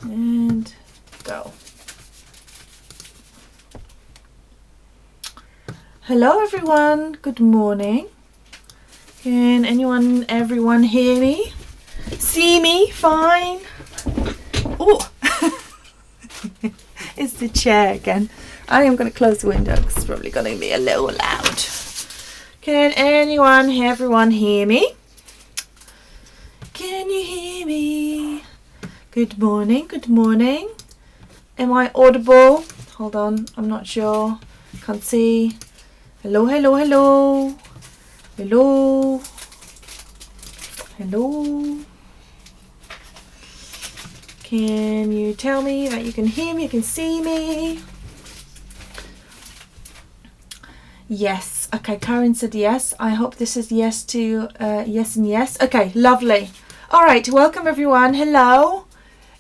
And go. Hello everyone, good morning. Can everyone hear me? See me fine? Oh, it's the chair again. I am going to close the window because it's probably going to be a little loud. Can everyone hear me? Can you hear me? Good morning, good morning. Am I audible? Hold on, I'm not sure. Can't see. Hello, hello, hello. Hello. Hello. Can you tell me that you can hear me, you can see me? Yes. Okay, Karen said yes. I hope this is yes to yes and yes. Okay, lovely. All right, welcome everyone. Hello.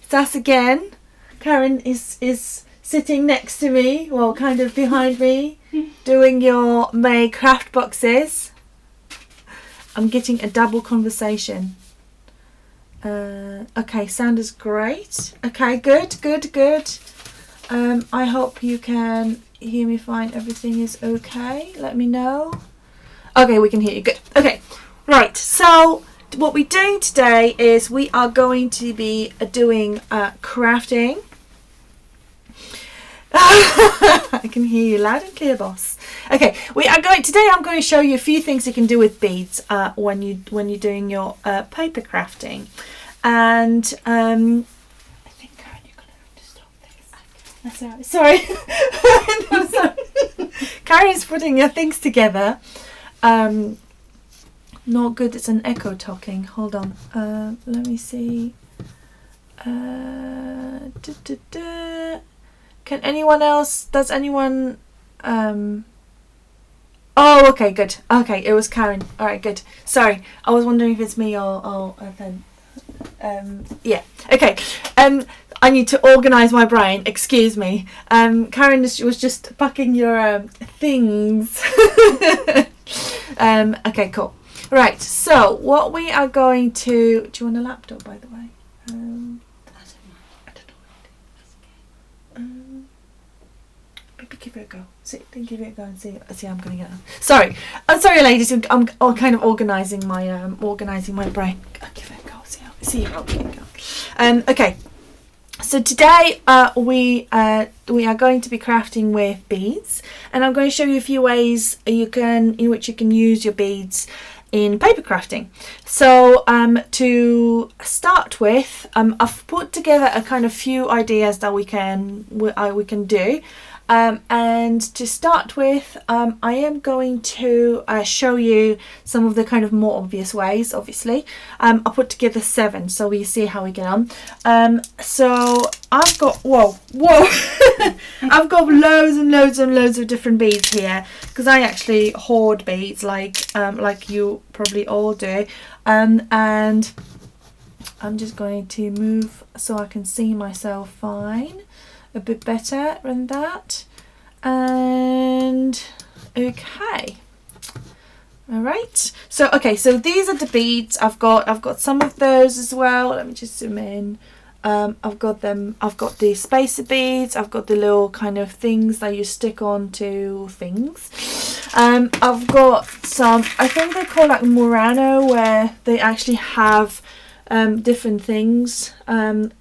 It's us again. Karen is sitting next to me, well, kind of behind me, doing your May craft boxes. I'm getting a double conversation. Okay, sound is great. Okay, good. I hope you can hear me fine. Everything is okay. Let me know. Okay, we can hear you. Good. Okay, right. So what we're doing today is we are going to be doing crafting. I can hear you loud and clear, boss. Okay, today I'm going to show you a few things you can do with beads when you're doing your paper crafting. And I think, Karen, you're going to have to stop this. That's all right. Sorry. No, sorry. Karen's putting your things together. Not good. It's an echo talking. Hold on. Let me see. Can anyone else? Does anyone? Oh, okay, good. Okay, it was Karen. All right, good. Sorry, I was wondering if it's me or then. Yeah. Okay. I need to organise my brain. Excuse me. Karen was just packing your things. Okay, cool. Right. So what we are going to. Do you want a laptop, by the way? Give it a go. Give it a go and see how I'm going to get on. Sorry, I'm sorry, ladies. I'm kind of organising my brain. I'll give it a go. See how we can go. Okay. So today we are going to be crafting with beads, and I'm going to show you a few ways in which you can use your beads in paper crafting. So to start with, I've put together a kind of few ideas that we can do. And to start with, I am going to show you some of the kind of more obvious ways, obviously. I put together 7, so we see how we get on. So I've got, whoa, I've got loads and loads of different beads here, because I actually hoard beads like you probably all do. And I'm just going to move so I can see myself fine. A bit better than that. And okay. All right. So so these are the beads. I've got some of those as well. Let me just zoom in. I've got the spacer beads. I've got the little kind of things that you stick onto things. I've got some, I think they're called like Murano, where they actually have different things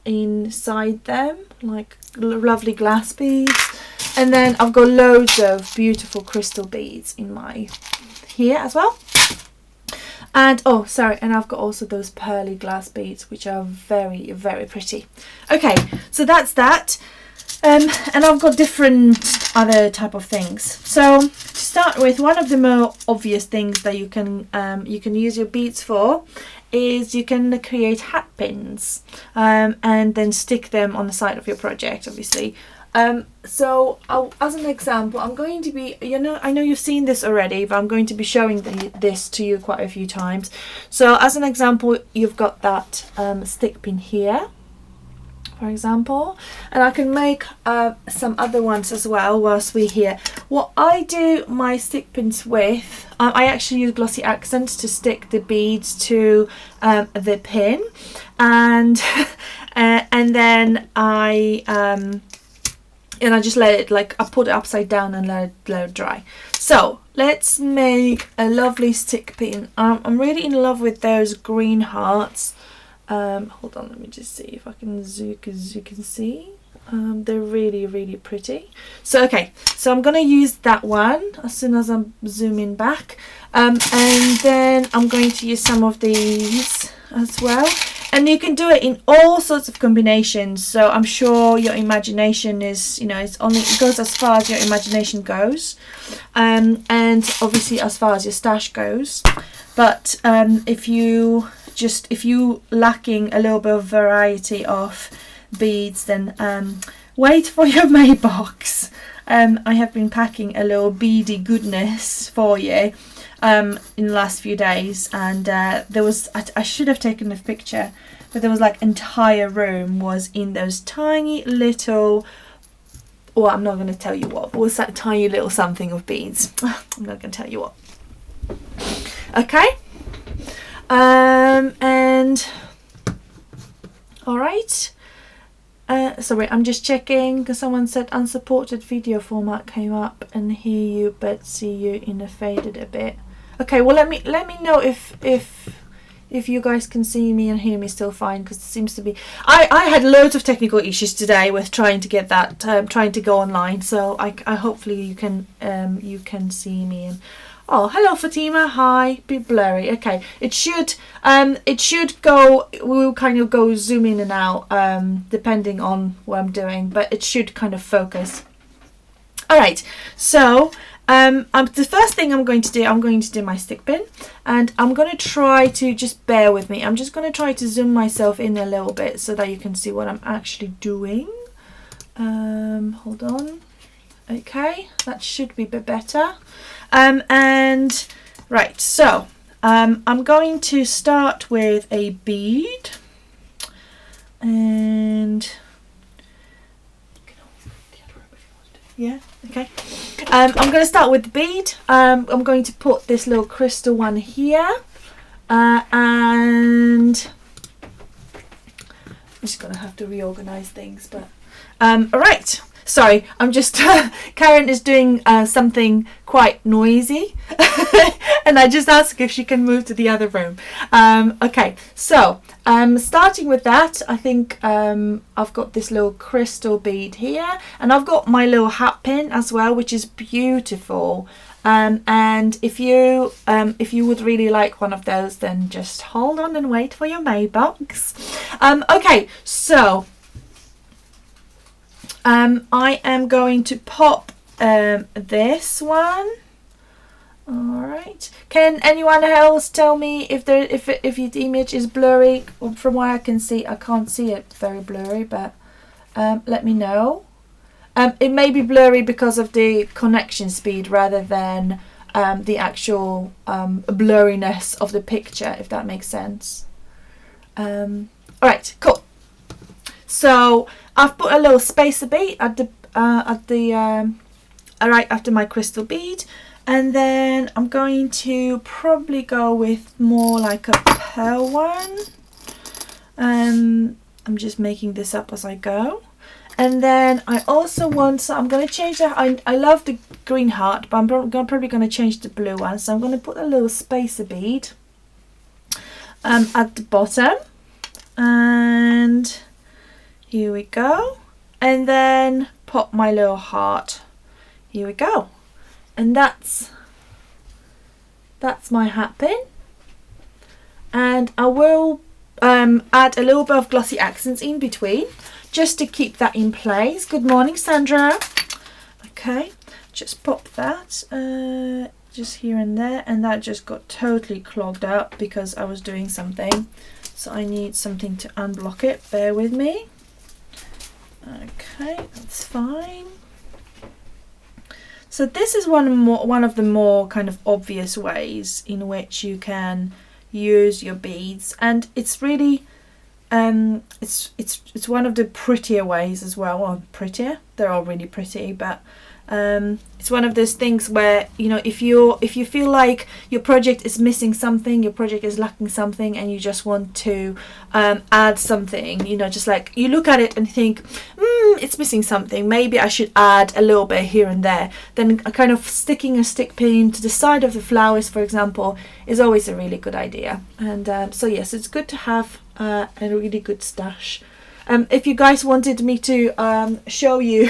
inside them, like lovely glass beads. And then I've got loads of beautiful crystal beads in my here as well. And and I've got also those pearly glass beads, which are very, very pretty. Okay, so that's that. And I've got different other type of things. So to start with, one of the more obvious things that you can use your beads for is you can create hat pins and then stick them on the side of your project, obviously. So as an example, I'm going to be, I know you've seen this already, but I'm going to be showing this to you quite a few times. So as an example, you've got that stick pin here, for example, and I can make some other ones as well whilst we're here. What I do my stick pins with, I actually use glossy accents to stick the beads to the pin, and and then I just let it, like, I put it upside down and let it dry. So let's make a lovely stick pin. I'm really in love with those green hearts. Hold on, let me just see if I can zoom, as you can see. They're really, really pretty. So okay, so I'm gonna use that one as soon as I'm zooming back, and then I'm going to use some of these as well. And you can do it in all sorts of combinations. So I'm sure your imagination is, you know, it goes as far as your imagination goes, and obviously as far as your stash goes. But if you lacking a little bit of variety of beads, then wait for your May box. I have been packing a little beady goodness for you in the last few days, and there was, I should have taken a picture, but there was like entire room was in those tiny little, well, I'm not going to tell you what, but was that tiny little something of beads. I'm not going to tell you what. Okay. And all right. Sorry, I'm just checking because someone said unsupported video format came up, and hear you but see you in a faded a bit. Okay, well let me know if you guys can see me and hear me still fine, because it seems to be, I had loads of technical issues today with trying to get that trying to go online, so I hopefully you can see me. And oh, hello Fatima, hi. Bit blurry. Okay, it should go, we'll kind of go zoom in and out depending on what I'm doing, but it should kind of focus. All right, so the first thing I'm going to do my stick pin, and I'm going to try to, just bear with me, I'm just going to try to zoom myself in a little bit so that you can see what I'm actually doing. Hold on. Okay, that should be a bit better. And right, so I'm going to start with a bead, and yeah, okay. I'm going to start with the bead. I'm going to put this little crystal one here, and I'm just going to have to reorganize things, but all right. Sorry, I'm just, Karen is doing something quite noisy and I just asked if she can move to the other room. Okay, so starting with that, I think I've got this little crystal bead here, and I've got my little hat pin as well, which is beautiful. And if you would really like one of those, then just hold on and wait for your May box. Okay, so I am going to pop this one. All right. Can anyone else tell me if the image is blurry? From what I can see, I can't see it very blurry, but let me know. It may be blurry because of the connection speed rather than the actual blurriness of the picture, if that makes sense. All right, cool. So I've put a little spacer bead at the right after my crystal bead, and then I'm going to probably go with more like a pearl one. I'm just making this up as I go. And then I also want, so I'm going to change that. I love the green heart, but I'm probably going to change the blue one. So I'm going to put a little spacer bead at the bottom, and here we go. And then pop my little heart. Here we go. And that's my hat pin. And I will add a little bit of glossy accents in between, just to keep that in place. Good morning, Sandra. Okay, just pop that just here and there, and that just got totally clogged up because I was doing something. So I need something to unblock it. Bear with me. Okay, that's fine. So this is one of the more kind of obvious ways in which you can use your beads, and it's really It's one of the prettier ways as well. Well, prettier, they're all really pretty, but it's one of those things where, you know, if you feel like your project is missing something, your project is lacking something, and you just want to add something, you know, just like you look at it and think, it's missing something, maybe I should add a little bit here and there, then a kind of sticking a stick pin to the side of the flowers, for example, is always a really good idea. And so yes, it's good to have a really good stash. If you guys wanted me to show you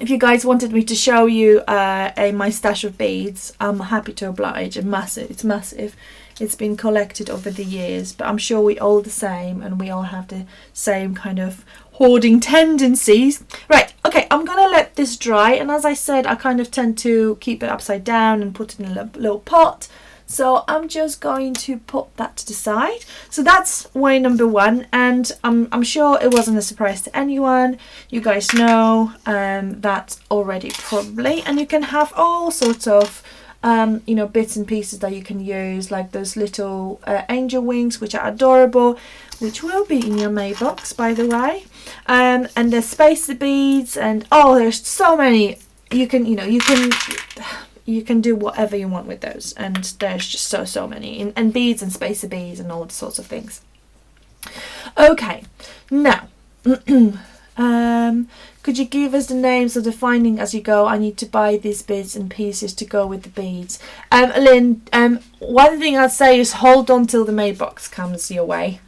if you guys wanted me to show you my stash of beads, I'm happy to oblige. It's massive. It's been collected over the years, but I'm sure we're all the same, and we all have the same kind of hoarding tendencies. Right, okay, I'm gonna let this dry, and as I said, I kind of tend to keep it upside down and put it in a little pot. So I'm just going to put that to the side. So that's way number one, and I'm sure it wasn't a surprise to anyone. You guys know that already probably, and you can have all sorts of you know, bits and pieces that you can use, like those little angel wings, which are adorable, which will be in your May box, by the way. And the spacer beads, and oh, there's so many. You can do whatever you want with those, and there's just so many, and beads and spacer beads and all sorts of things. Okay, now could you give us the names of the finding as you go? I need to buy these bits and pieces to go with the beads. Lynn, one thing I'd say is hold on till the May box comes your way.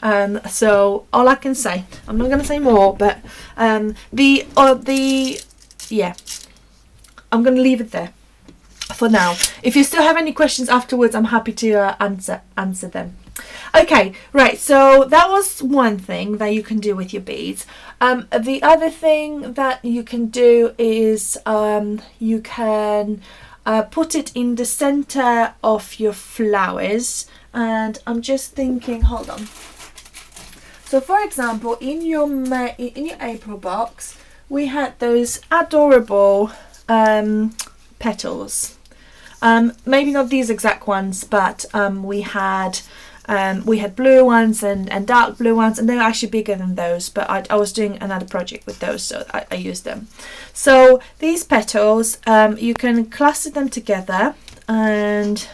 So all I can say, I'm not going to say more, but yeah, I'm going to leave it there for now. If you still have any questions afterwards, I'm happy to answer them. Okay, right, so that was one thing that you can do with your beads. The other thing that you can do is you can put it in the center of your flowers, and I'm just thinking, hold on. So for example, in your April box, we had those adorable petals. Maybe not these exact ones, but we had blue ones and dark blue ones, and they're actually bigger than those, but I was doing another project with those, so I used them. So these petals, you can cluster them together, and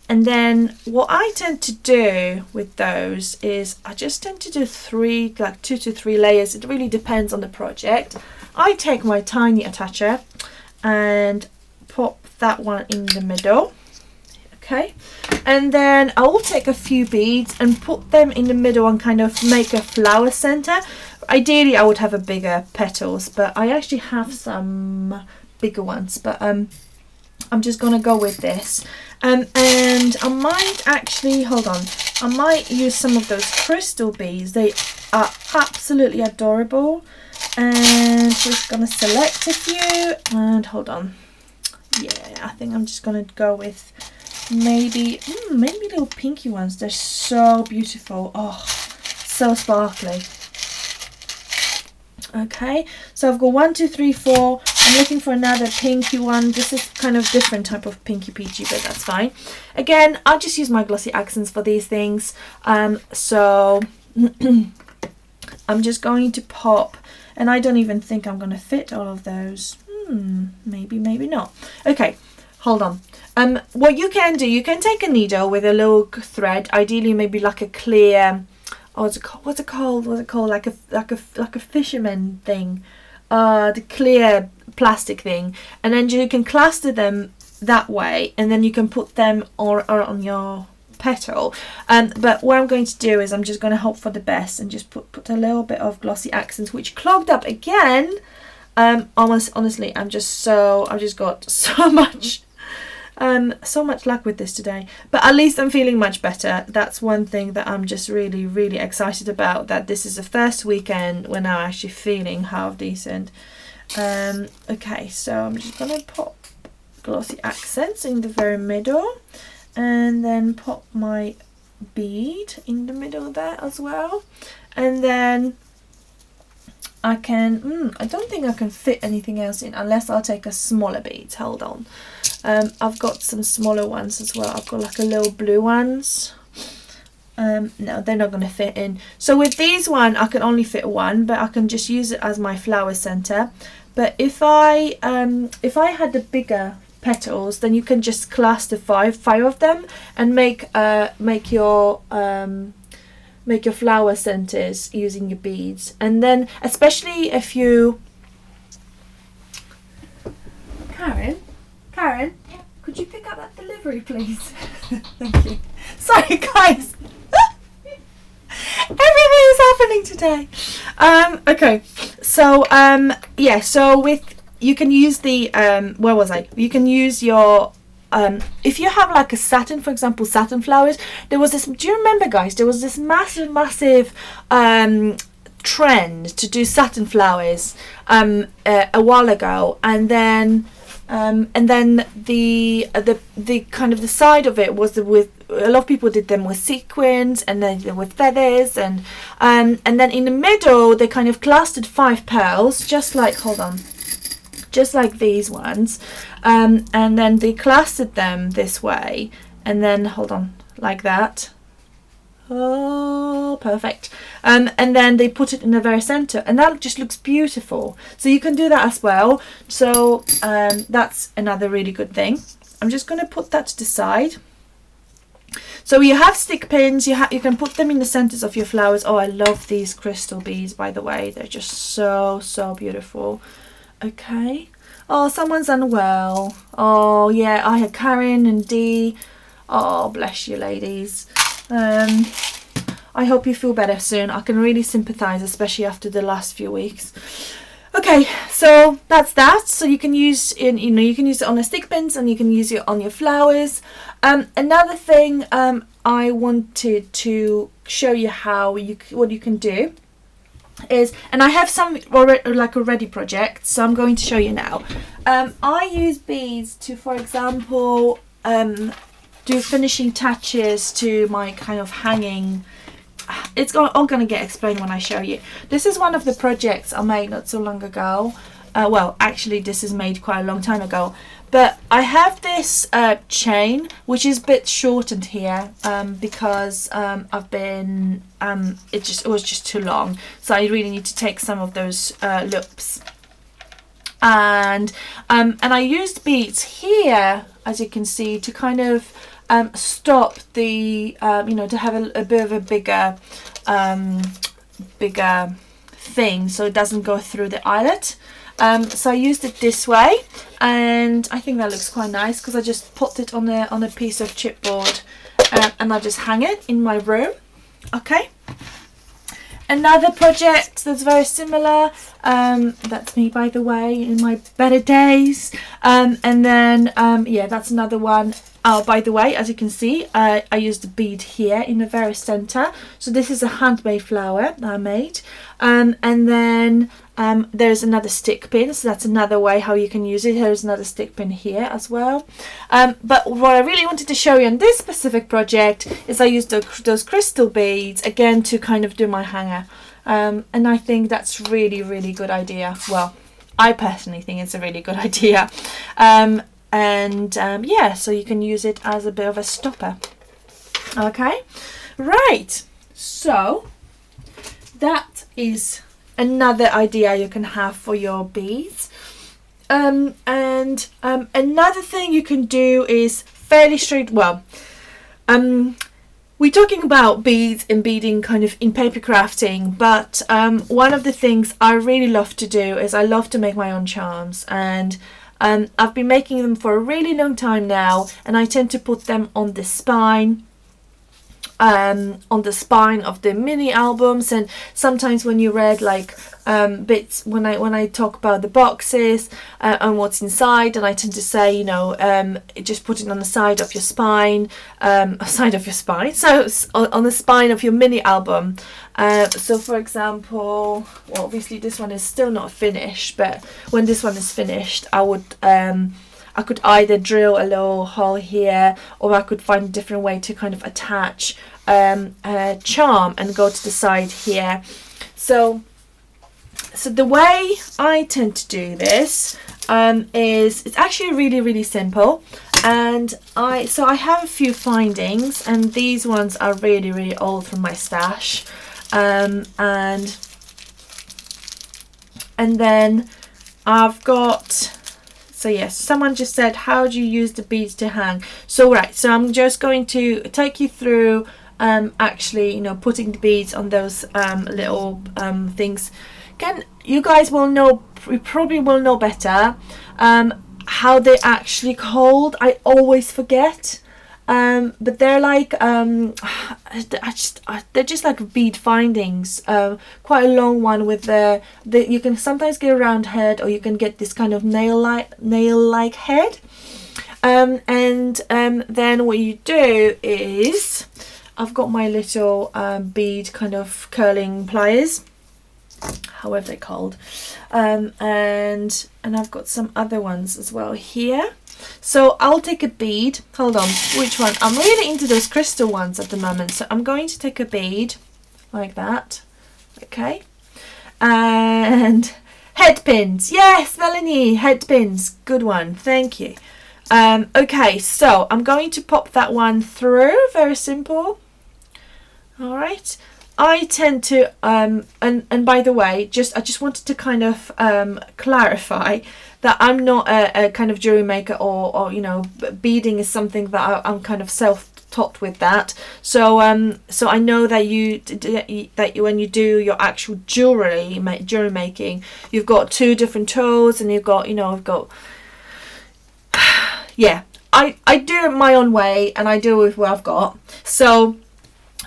then what I tend to do with those is I just tend to do 2 to 3 layers. It really depends on the project. I take my tiny attacher and pop that one in the middle, okay, and then I will take a few beads and put them in the middle and kind of make a flower center. Ideally I would have a bigger petals, but I actually have some bigger ones, but I'm just gonna go with this, and I might actually, hold on, I might use some of those crystal beads. They are absolutely adorable, and just gonna select a few, and hold on. Yeah, I think I'm just gonna go with maybe little pinky ones. They're so beautiful. Oh, so sparkly. Okay, so I've got 1, 2, 3, 4. I'm looking for another pinky one. This is kind of different type of pinky peachy, but that's fine. Again, I'll just use my glossy accents for these things. So I'm just going to pop, and I don't even think I'm gonna fit all of those. Maybe not. Okay, hold on. What you can do, you can take a needle with a little thread, ideally maybe like a clear, what's it called like a fisherman thing, the clear plastic thing, and then you can cluster them that way, and then you can put them on your petal. But what I'm going to do is I'm just going to hope for the best and just put a little bit of glossy accents, which clogged up again. Honestly, I've just got so much luck with this today, but at least I'm feeling much better. That's one thing that I'm just really excited about, that this is the first weekend when I'm actually feeling half decent. Okay, so I'm just gonna pop glossy accents in the very middle, and then pop my bead in the middle there as well, and then I can, I don't think I can fit anything else in unless I'll take a smaller bead. Hold on. I've got some smaller ones as well. I've got like a little blue ones. No, they're not going to fit in. So with these one, I can only fit one, but I can just use it as my flower center. But if I had the bigger petals, then you can just cluster five of them and make your flower centers using your beads. And then especially if you Karen, could you pick up that delivery, please? Thank you. Sorry, guys. Everything is happening today. Okay. So yeah. So you can use the where was I? You can use your if you have like a satin, for example, satin flowers. There was this. Do you remember, guys? There was this massive trend to do satin flowers a while ago, and then the kind of the side of it was with a lot of people did them with sequins, and then with feathers, and then in the middle they kind of clustered 5 pearls, just like just like these ones, and then they clustered them this way, and then like that. Oh, perfect. And then they put it in the very center, and that just looks beautiful. So you can do that as well. So that's another really good thing. I'm just going to put that to the side. So you have stick pins. You can put them in the centers of your flowers. Oh, I love these crystal beads, by the way. They're just so beautiful. Okay. Oh, someone's unwell. Oh yeah, I had Karen and Dee. Oh, bless you, ladies. I hope you feel better soon. I can really sympathize, especially after the last few weeks. Okay, so that's that. So you can use you can use it on the stick pins, and you can use it on your flowers. Another thing I wanted to show you what you can do is, and I have some already projects, so I'm going to show you now. I use beads to, for example, do finishing touches to my kind of hanging. It's all going to get explained when I show you. This is one of the projects I made not so long ago. Well, actually this is made quite a long time ago, but I have this chain which is a bit shortened here because I've been it was just too long, so I really need to take some of those loops, and I used beads here, as you can see, to kind of stop the to have a bit of a bigger thing, so it doesn't go through the eyelet. So I used it this way, and I think that looks quite nice because I just put it on a piece of chipboard, and I just hang it in my room. Okay. Another project that's very similar, that's me, by the way, in my better days, and then yeah, that's another one. Oh, by the way, as you can see, I used a bead here in the very center. So this is a handmade flower that I made, and then there's another stick pin, so that's another way how you can use it. There's another stick pin here as well, but what I really wanted to show you on this specific project is I used those crystal beads again to kind of do my hanger, and I think that's really good idea. Well, I personally think it's a really good idea, and yeah, so you can use it as a bit of a stopper. Okay, right, so that is another idea you can have for your beads, and another thing you can do is fairly straight. Well, we're talking about beads and beading kind of in paper crafting, but one of the things I really love to do is I love to make my own charms, and I've been making them for a really long time now, and I tend to put them on the spine of the mini albums, and sometimes when you read like bits, when I talk about the boxes and what's inside, and I tend to say, just put it on the side of your spine, so on the spine of your mini album. So for example, well, obviously this one is still not finished, but when this one is finished, I could either drill a little hole here, or I could find a different way to kind of attach a charm and go to the side here. So So the way I tend to do this is it's actually really simple, and I have a few findings, and these ones are really old from my stash, and then I've got. So yes, someone just said, how do you use the beads to hang? So right, so I'm just going to take you through actually, you know, putting the beads on those little things. Again, you guys will know, you probably will know better how they're actually called. I always forget. But they're like they're just like bead findings, quite a long one with the you can sometimes get a round head, or you can get this kind of nail like head, and then what you do is, I've got my little bead kind of curling pliers, however they're called, and I've got some other ones as well here. So I'll take a bead. Hold on, which one? I'm really into those crystal ones at the moment. So I'm going to take a bead like that. Okay. And head pins. Yes, Melanie, head pins. Good one. Thank you. Okay, so I'm going to pop that one through. Very simple. All right. I tend to and by the way, I just wanted to kind of clarify that I'm not a kind of jewelry maker, or you know, beading is something that I'm kind of self-taught with that. So so I know that when you do your actual jewelry making, you've got two different tools, and you've got, you know, I've got yeah, I do it my own way, and I do it with what I've got. So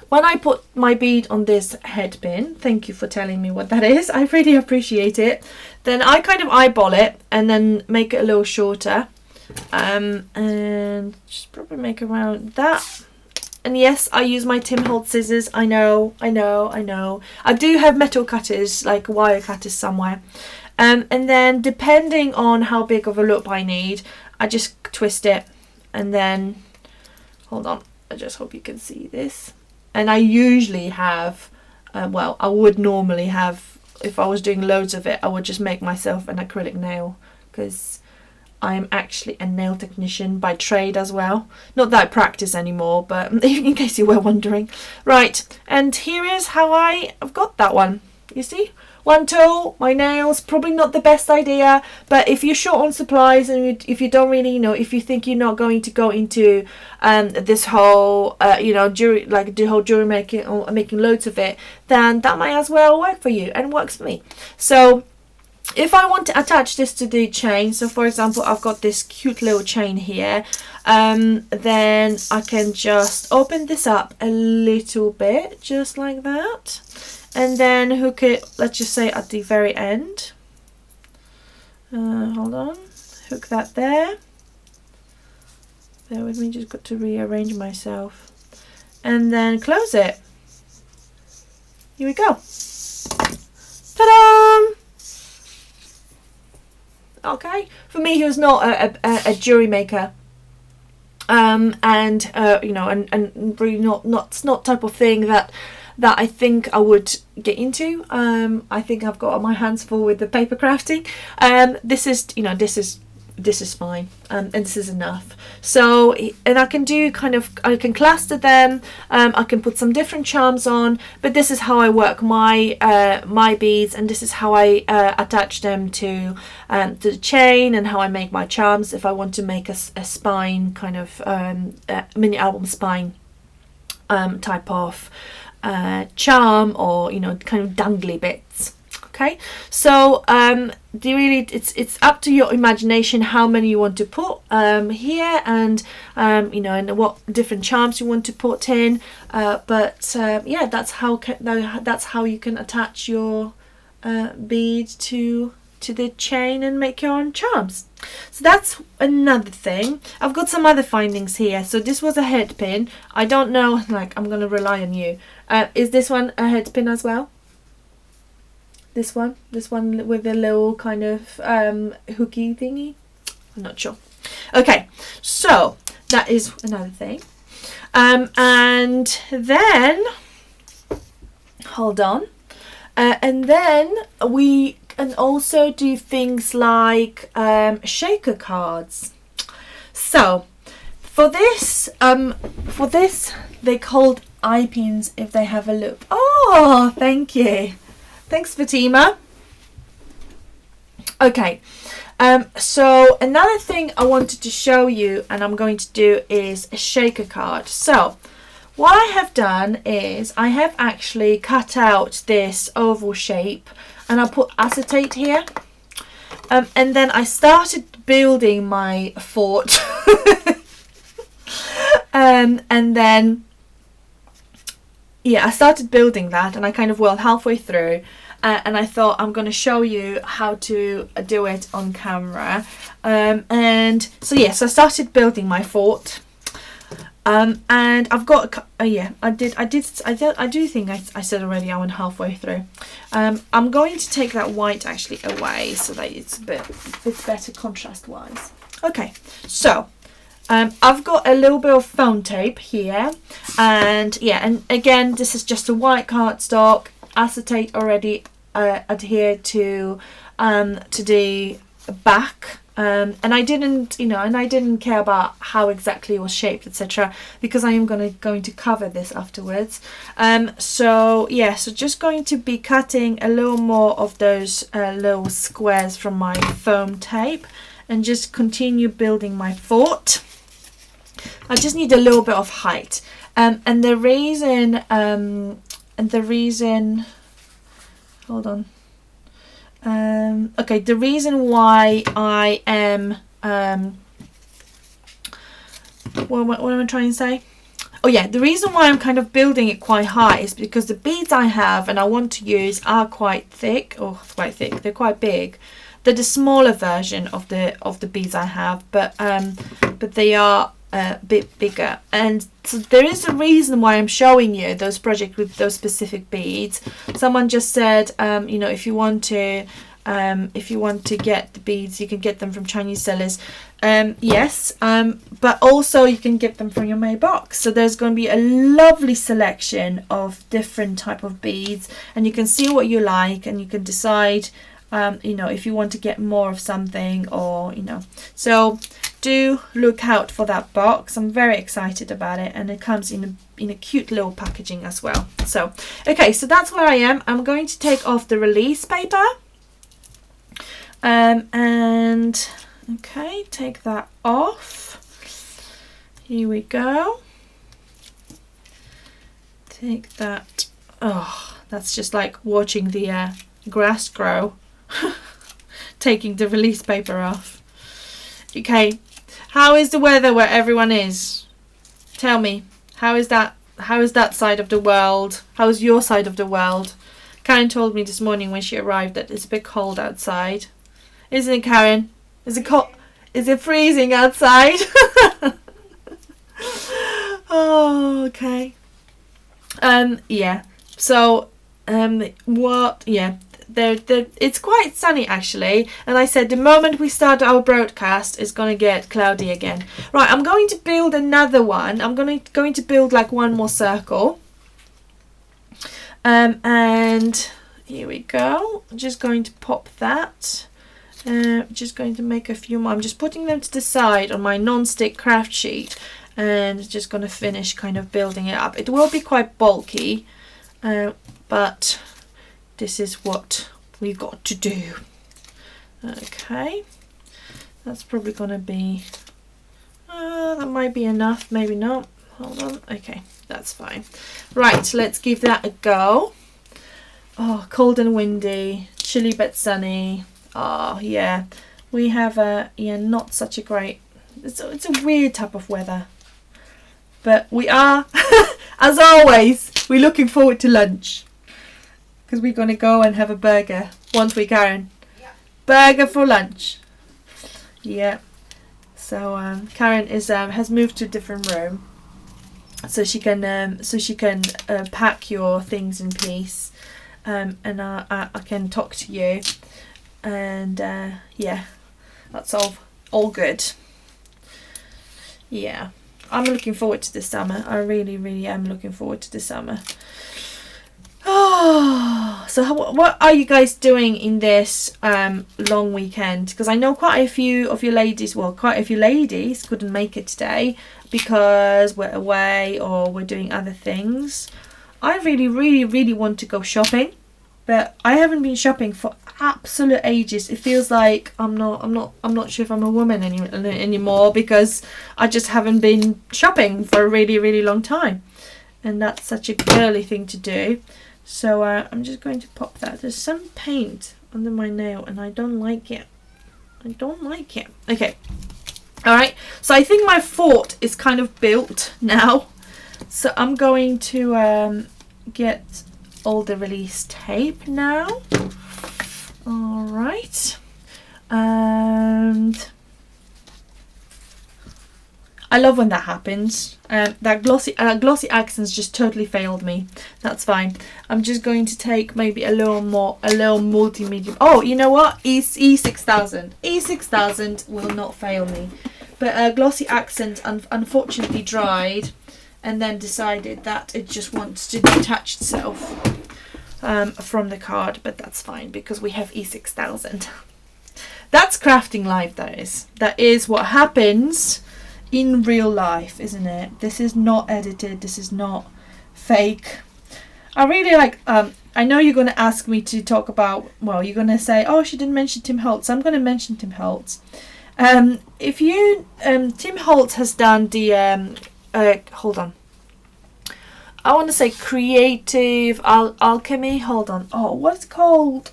when I put my bead on this head pin, thank you for telling me what that is, I really appreciate it. Then I kind of eyeball it and then make it a little shorter, and just probably make around that. And yes, I use my Tim Holtz scissors. I know. I do have metal cutters, like wire cutters somewhere. And then depending on how big of a loop I need, I just twist it, and then, hold on, I just hope you can see this. And I usually have, well, I would normally have, if I was doing loads of it, I would just make myself an acrylic nail, because I'm actually a nail technician by trade as well. Not that I practice anymore, but in case you were wondering. Right, and here is how I've got that one. You see? One tool, my nails, probably not the best idea, but if you're short on supplies, and if you don't really, you know, if you think you're not going to go into this whole, you know, jewelry, like the whole jewelry making, or making loads of it, then that might as well work for you, and works for me. So if I want to attach this to the chain, so for example, I've got this cute little chain here, then I can just open this up a little bit, just like that. And then hook it, let's just say at the very end. Hold on, hook that there. Bear with me, just got to rearrange myself. And then close it. Here we go. Ta-da! Okay, for me, who's not a jewelry maker, and you know, and really not type of thing that I think I would get into. I think I've got my hands full with the paper crafting. This is, you know, this is fine, and this is enough. So, and I can do kind of, I can cluster them, I can put some different charms on, but this is how I work my my beads, and this is how I attach them to the chain, and how I make my charms if I want to make a spine, kind of mini album spine type of charm, or, you know, kind of dangly bits. Okay, so it's up to your imagination how many you want to put here, and you know, and what different charms you want to put in, but yeah, that's how you can attach your bead to the chain and make your own charms. So that's another thing. I've got some other findings here. So this was a head pin. I don't know, like, I'm gonna rely on you. Is this one a head pin as well? This one with a little kind of hooky thingy? I'm not sure. Okay, so that is another thing. And then, hold on. And And then we can also do things like shaker cards. So for this they're called eye pins if they have a loop. Oh, thank you. Thanks, Fatima. Okay. So another thing I wanted to show you, and I'm going to do, is a shaker card. So what I have done is I have actually cut out this oval shape and I put acetate here. And then I started building my fort. And then, yeah, I started building that, and I kind of well halfway through. And I thought I'm going to show you how to do it on camera. And so yes, I started building my fort. And I've got yeah, I do think I said already I went halfway through. I'm going to take that white actually away so that it's a bit better contrast wise. Okay, so I've got a little bit of foam tape here, and yeah, and again this is just a white cardstock, acetate already adhered to the back. And I didn't, I didn't care about how exactly it was shaped, etc., because I am going to cover this afterwards. So yeah, so just going to be cutting a little more of those little squares from my foam tape, and just continue building my fort. I just need a little bit of height, and the reason, hold on. Okay, the reason why I am what am I trying to say? Oh yeah, the reason why I'm kind of building it quite high is because the beads I have and I want to use are quite thick. They're quite big. They're the smaller version of the beads I have, but they are a bit bigger, and so there is a reason why I'm showing you those projects with those specific beads. Someone just said, if you want to get the beads, you can get them from Chinese sellers. Yes, but also you can get them from your May box. So there's going to be a lovely selection of different type of beads, and you can see what you like, and you can decide if you want to get more of something, or so do look out for that box. I'm very excited about it, and it comes in a cute little packaging as well. So okay, so that's where I am. I'm going to take off the release paper, and okay, take that off. Here we go. Take that. Oh, that's just like watching the grass grow. Taking the release paper off. Okay, how is the weather where everyone is? Tell me, how is that side of the world? How's your side of the world? Karen told me this morning when she arrived that it's a bit cold outside. Isn't it, Karen? Is it cold? Is it freezing outside? Oh, okay. Yeah. So, it's quite sunny actually, and I said the moment we start our broadcast it's gonna get cloudy again. Right, I'm going to build another one. I'm going to build like one more circle, and here we go. I'm just going to pop that. Just going to make a few more. I'm just putting them to the side on my non-stick craft sheet, and just going to finish kind of building it up. It will be quite bulky, but this is what we've got to do. Okay, that's probably going to be, that might be enough, maybe not. Hold on. Okay, that's fine. Right, let's give that a go. Oh, cold and windy, chilly but sunny. Oh yeah, we have not such a great, it's a weird type of weather, but we are as always, we're looking forward to lunch, because we're going to go and have a burger once we Karen. Yeah. Burger for lunch. Yeah. So Karen is has moved to a different room, so she can pack your things in peace, and I can talk to you, and yeah, that's all good. Yeah, I'm looking forward to the summer. I really am looking forward to the summer. Oh, Oh, so what are you guys doing in this long weekend? Because I know quite a few of you ladies, couldn't make it today because we're away or we're doing other things. I really, really, really want to go shopping, but I haven't been shopping for absolute ages. It feels like I'm not sure if I'm a woman anymore because I just haven't been shopping for a really, really long time, and that's such a girly thing to do. So I'm just going to pop that. There's some paint under my nail and I don't like it. Okay. Alright. So I think my fort is kind of built now. So I'm going to get all the release tape now. Alright. And I love when that happens. That glossy accents just totally failed me. That's fine. I'm just going to take maybe a little multi-medium. Oh, you know what? E6000. E6000 will not fail me. But glossy accent unfortunately dried and then decided that it just wants to detach itself from the card. But that's fine because we have E6000. That's crafting live, that is. That is what happens in real life, isn't it? This is not edited. This is not fake. I really like. I know you're going to ask me to talk about. Well, you're going to say, "Oh, she didn't mention Tim Holtz." I'm going to mention Tim Holtz. If you, Tim Holtz has done the. Hold on. I want to say creative alchemy. Hold on. Oh, what's it called?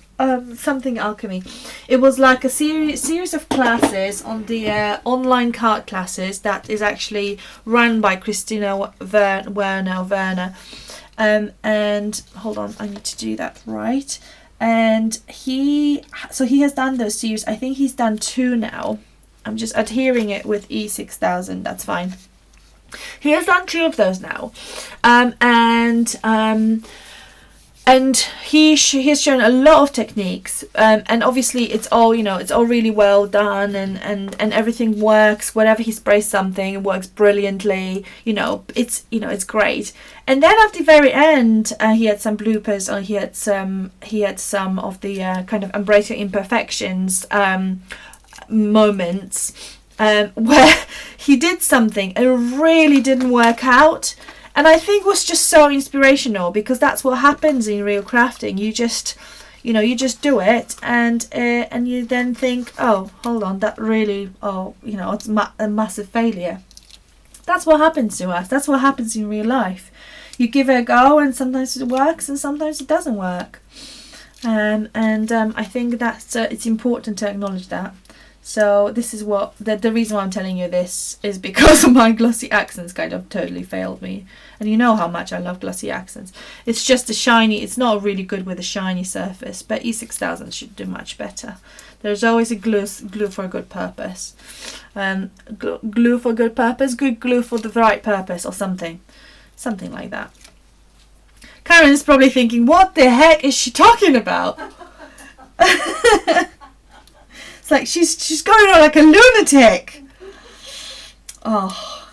Something alchemy. It was like a series of classes on the online card classes that is actually run by Christina Werner. And hold on, I need to do that right. And he has done those series. I think he's done 2 now. I'm just adhering it with E6000. That's fine. He has done 2 of those now, and he has shown a lot of techniques, and obviously it's all really well done, and everything works. Whenever he sprays something, it works brilliantly. It's great. And then at the very end, he had some bloopers, or he had some of the kind of embracing imperfections moments. Where he did something and it really didn't work out, and I think was just so inspirational because that's what happens in real crafting. You just do it, and you then think, oh, hold on, that really, it's a massive failure. That's what happens to us. That's what happens in real life. You give it a go, and sometimes it works, and sometimes it doesn't work. I think that's it's important to acknowledge that. So this is what the reason why I'm telling you this is because my glossy accents kind of totally failed me, and you know how much I love glossy accents. It's just a shiny. It's not really good with a shiny surface, but E6000 should do much better. There's always a glue for a good purpose. Glue for a good purpose, good glue for the right purpose, or something like that. Karen's probably thinking, what the heck is she talking about? It's like she's going on like a lunatic. Oh,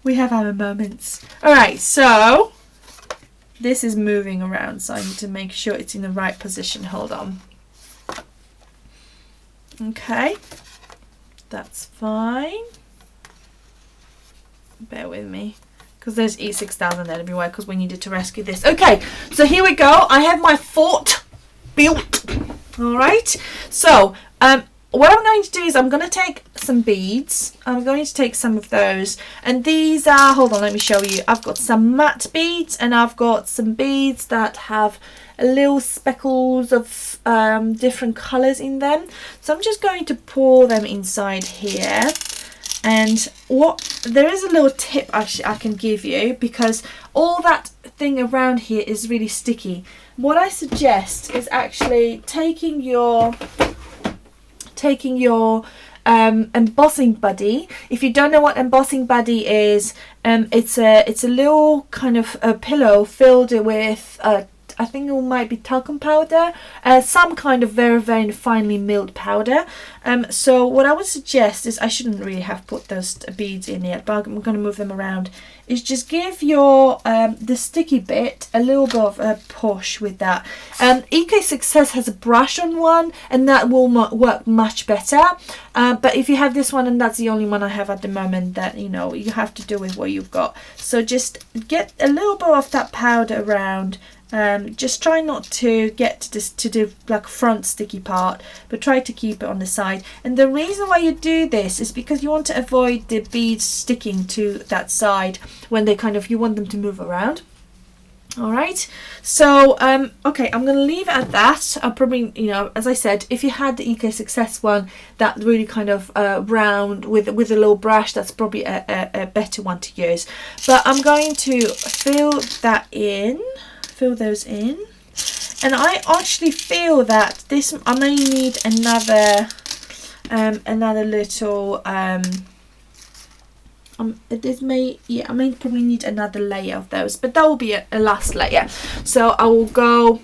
we have our moments. Alright, so this is moving around, so I need to make sure it's in the right position. Hold on. Okay, that's fine. Bear with me, because there's E6000 everywhere because we needed to rescue this. Okay, so here we go. I have my fort built. Alright, so what I'm going to do is I'm going to take some beads. I'm going to take some of those, and these are, hold on, let me show you. I've got some matte beads, and I've got some beads that have little speckles of different colours in them. So I'm just going to pour them inside here. And there is a little tip actually I can give you, because all that thing around here is really sticky. What I suggest is actually taking your embossing buddy. If you don't know what embossing buddy is, it's a little kind of a pillow filled with I think it might be talcum powder, some kind of very, very finely milled powder. So what I would suggest is, I shouldn't really have put those beads in yet, but I'm going to move them around, is just give your the sticky bit a little bit of a push with that. EK Success has a brush on one, and that will work much better, but if you have this one, and that's the only one I have at the moment, that you know, you have to do with what you've got. So just get a little bit of that powder around. Just try not to get to the like front sticky part, but try to keep it on the side. And the reason why you do this is because you want to avoid the beads sticking to that side when they kind of, you want them to move around. All right, so okay, I'm gonna leave it at that. I'll probably, you know, as I said, if you had the EK Success one, that really kind of round with a little brush, that's probably a better one to use. But I'm going to fill those in, and I actually feel that this, I may need another little this may, yeah, I may probably need another layer of those, but that will be a last layer. So I will go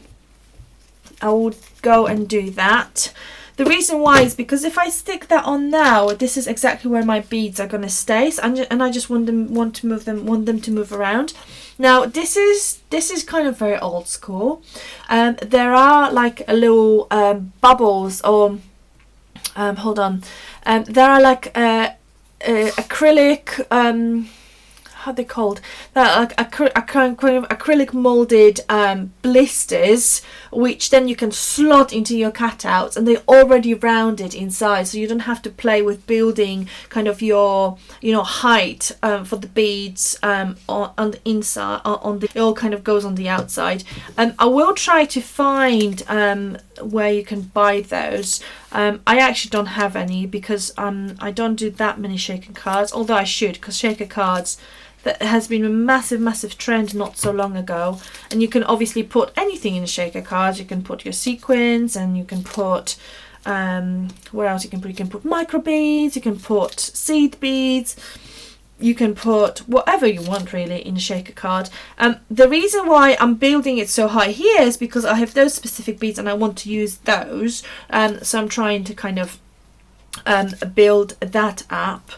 and do that. The reason why is because if I stick that on now, this is exactly where my beads are going to stay, so and I just want them to move around. Now this is kind of very old school. There are like a little bubbles, or hold on, there are like acrylic, how are they called? Like acrylic molded blisters, which then you can slot into your cutouts, and they're already rounded inside, so you don't have to play with building kind of your, you know, height for the beads on the inside. It all kind of goes on the outside. I will try to find where you can buy those. I actually don't have any, because I don't do that many shaker cards, although I should, because shaker cards, that has been a massive trend not so long ago. And you can obviously put anything in a shaker card. You can put your sequins, and you can put what else you can put? You can put micro beads, you can put seed beads, you can put whatever you want really in a shaker card. The reason why I'm building it so high here is because I have those specific beads and I want to use those, so I'm trying to kind of build that up,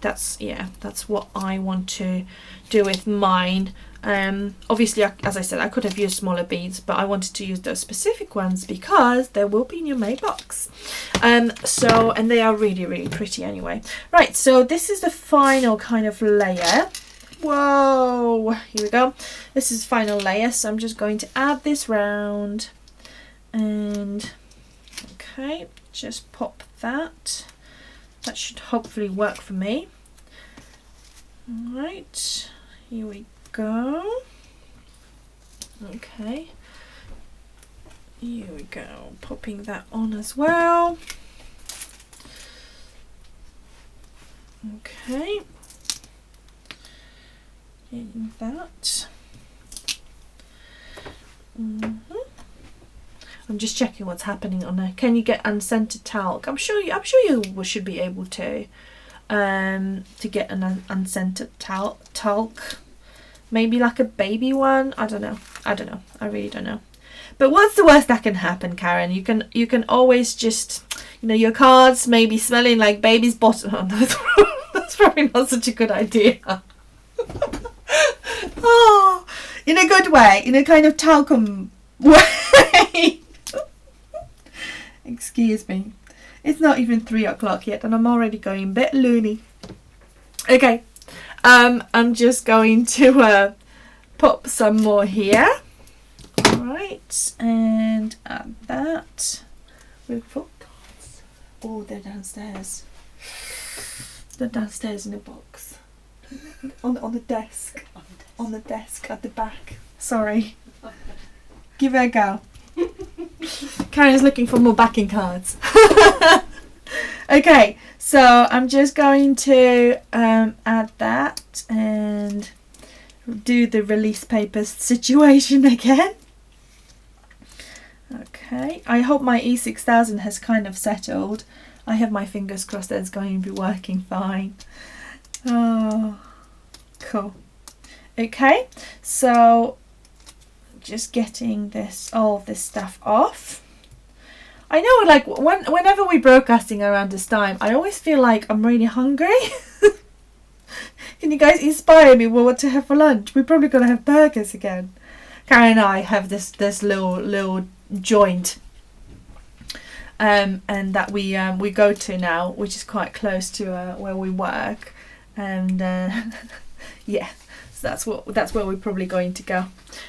that's what I want to do with mine. Obviously, as I said, I could have used smaller beads, but I wanted to use those specific ones because they will be in your May box. And they are really pretty anyway. Right, so this is the final kind of layer. Whoa, here we go. This is final layer, so I'm just going to add this round, and okay, just pop that. That should hopefully work for me. All right, here we go. Okay, here we go, popping that on as well. Okay, getting that. I'm just checking what's happening on there. Can you get unscented talc? I'm sure you should be able to get an unscented talc. Maybe like a baby one. I don't know. I really don't know. But what's the worst that can happen, Karen? You can always just, you know, your cards may be smelling like baby's bottom. Oh, that's probably not such a good idea. Oh, in a good way, in a kind of talcum way. Excuse me. It's not even 3 o'clock yet and I'm already going a bit loony. Okay. I'm just going to pop some more here. Alright, and add that. We'll put cards. Oh, they're downstairs. They're downstairs in a box. on the desk. On the desk at the back. Sorry. Give it a go. Karen's looking for more backing cards. Okay, so I'm just going to add that and do the release papers situation again. Okay, I hope my E6000 has kind of settled. I have my fingers crossed that it's going to be working fine. Oh, cool. Okay, so just getting all of this stuff off. I know, like, whenever we're broadcasting around this time, I always feel like I'm really hungry. Can you guys inspire me what to have for lunch? We're probably going to have burgers again. Karen and I have this little joint and that we go to now, which is quite close to where we work. And yeah, so that's where we're probably going to go.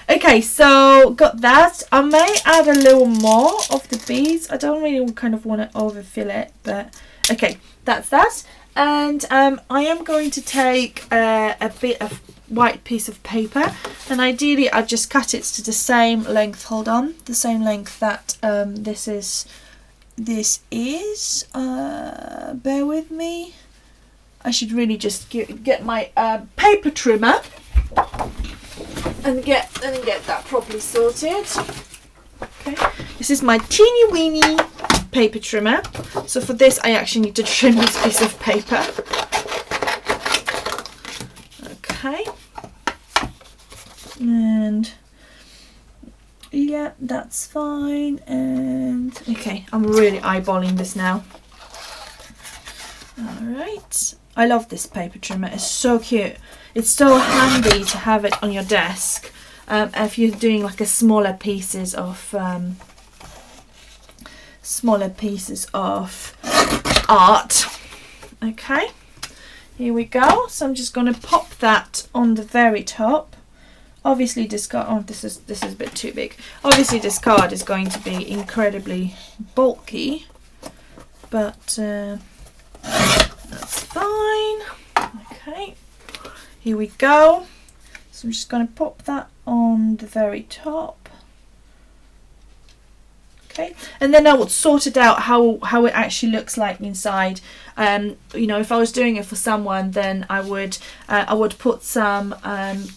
Okay, so got that. I may add a little more of the beads. I don't really kind of want to overfill it, but okay, that's that. And I am going to take a bit of white piece of paper, and ideally I just cut it to the same length. Hold on, the same length that this is. Bear with me. I should really just get my paper trimmer and get that properly sorted. Okay, this is my teeny weeny paper trimmer. So for this, I actually need to trim this piece of paper. Okay, and yeah, that's fine. And okay, I'm really eyeballing this now. All right. I love this paper trimmer. It's so cute. It's so handy to have it on your desk if you're doing like a smaller pieces of art. Okay, here we go. So I'm just going to pop that on the very top. Obviously this card, oh, this is a bit too big. Obviously this card is going to be incredibly bulky, but that's fine. Okay, here we go. So I'm just going to pop that on the very top. Okay, and then I would sort it out how it actually looks like inside. You know, if I was doing it for someone, then I would put some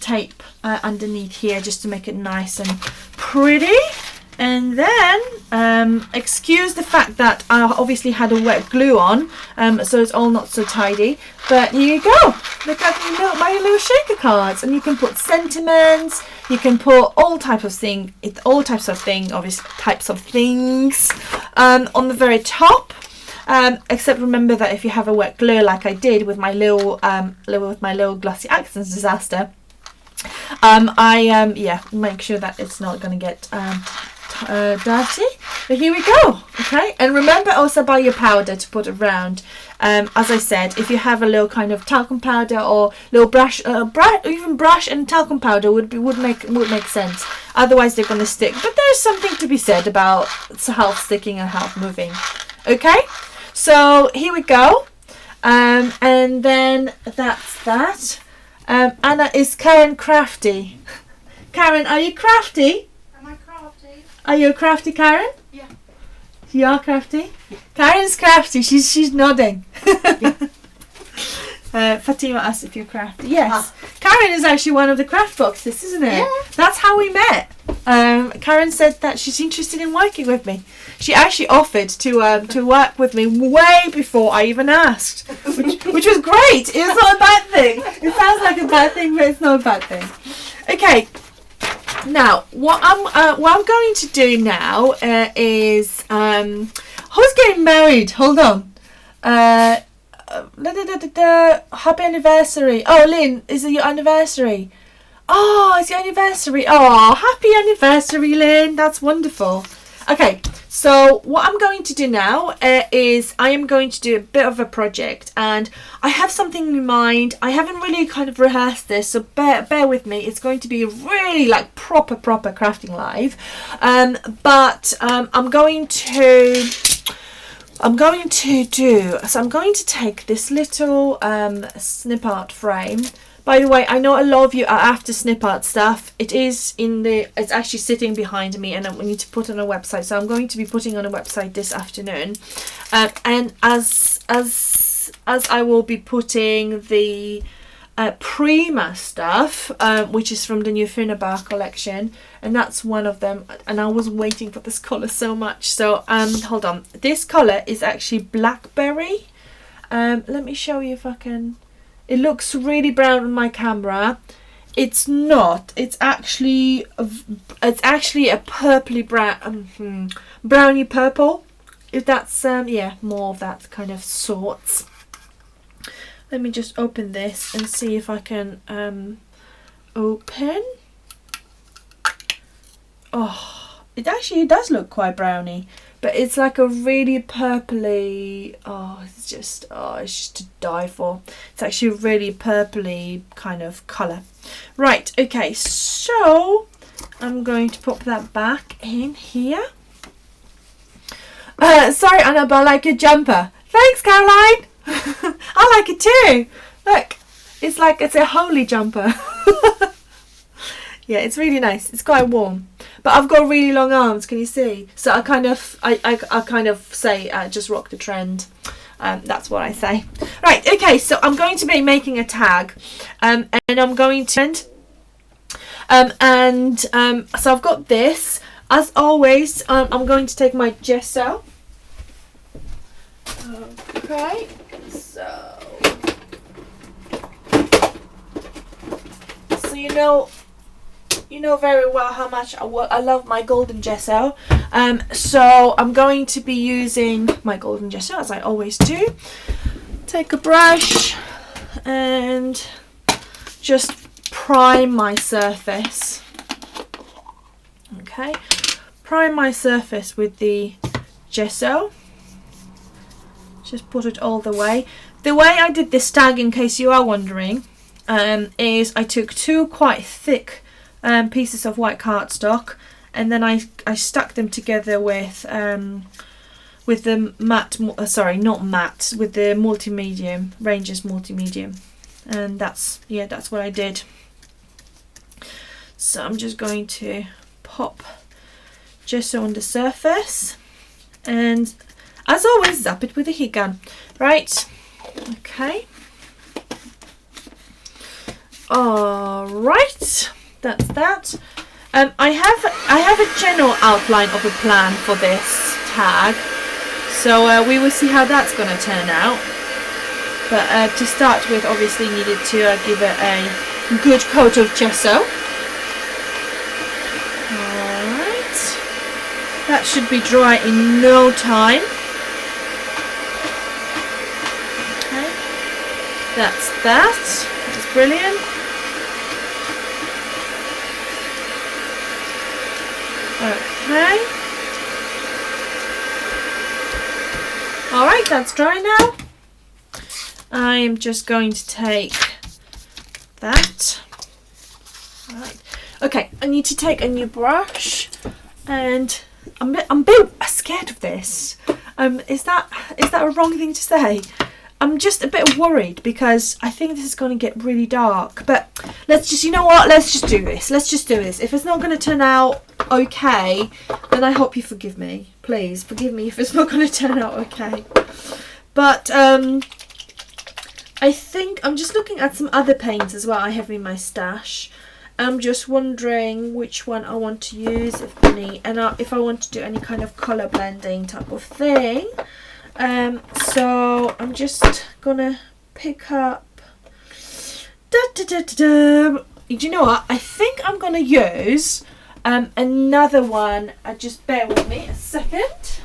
tape underneath here just to make it nice and pretty. And then, excuse the fact that I obviously had a wet glue on, so it's all not so tidy. But here you go. Look at my little shaker cards, and you can put sentiments. You can put all types of things, obviously types of things, on the very top. Except remember that if you have a wet glue, like I did with my little glossy accents disaster, yeah, make sure that it's not going to get dirty. But here we go. Okay, and remember also buy your powder to put around. As I said, if you have a little kind of talcum powder or little brush, even brush and talcum powder would make sense. Otherwise they're going to stick. But there's something to be said about half sticking and half moving. Okay, so here we go. And then that's that. Anna, is Karen crafty? Karen, are you crafty? Am I crafty? Are you a crafty Karen? Yeah. You are crafty? Yeah. Karen's crafty. She's nodding. Yeah. Fatima asked if you're crafty. Yes. Karen is actually one of the craft boxes, isn't it? Yeah. That's how we met. Karen said that she's interested in working with me. She actually offered to work with me way before I even asked, which was great. It's not a bad thing. It sounds like a bad thing, but it's not a bad thing. Okay. Now, what I'm going to do now is who's getting married? Hold on. Happy anniversary. Oh, Lynn, is it your anniversary? Oh, it's your anniversary. Oh, happy anniversary, Lynn. That's wonderful. Okay, so what I'm going to do now is I am going to do a bit of a project, and I have something in mind. I haven't really kind of rehearsed this, so bear with me. It's going to be really like proper crafting live, but I'm going to take this little snip art frame. By the way, I know a lot of you are after snip art stuff. It's actually sitting behind me, and we need to put on a website. So I'm going to be putting on a website this afternoon, and as I will be putting the Prima stuff, which is from the new Finnabar collection, and that's one of them. And I was waiting for this colour so much. So hold on. This colour is actually blackberry. Let me show you if I can. It looks really brown on my camera. It's not. It's actually a purpley brown, browny purple. If that's yeah, more of that kind of sorts. Let me just open this and see if I can open. Oh, it actually does look quite browny, but it's like a really purpley. It's just to die for. It's actually a really purpley kind of colour. Right, okay, so I'm going to pop that back in here. Sorry, Annabelle, I like your jumper. Thanks, Caroline. I like it too. Look, it's a holy jumper. Yeah, it's really nice. It's quite warm, but I've got really long arms. Can you see? So I kind of say just rock the trend. That's what I say. Right. Okay. So I'm going to be making a tag, and I'm going to so I've got this. As always, I'm going to take my gesso. Okay. So you know very well how much I love my golden gesso. So I'm going to be using my golden gesso as I always do. Take a brush and just prime my surface. Okay, prime my surface with the gesso. Just put it all the way. The way I did this tag, in case you are wondering, is I took two quite thick pieces of white cardstock, and then I stuck them together with the matte, not matte, with the multi-medium, Ranges multi-medium, and that's what I did. So I'm just going to pop gesso on the surface, and as always, zap it with a heat gun. Right, okay. All right, that's that. I have a general outline of a plan for this tag, so we will see how that's going to turn out. But to start with, obviously needed to give it a good coat of gesso. Alright, that should be dry in no time. Okay, that's brilliant. Okay. Alright, that's dry now. I am just going to take that. Alright. Okay, I need to take a new brush, and I'm a bit scared of this. Is that a wrong thing to say? I'm just a bit worried because I think this is going to get really dark. But let's just, you know what? Let's just do this. Let's just do this. If it's not going to turn out okay, then I hope you forgive me. Please forgive me if it's not going to turn out okay. But I think I'm just looking at some other paints as well I have in my stash. I'm just wondering which one I want to use, if any, and if I want to do any kind of colour blending type of thing. So I'm just gonna pick up. Do you know what? I think I'm gonna use another one. Just bear with me a second.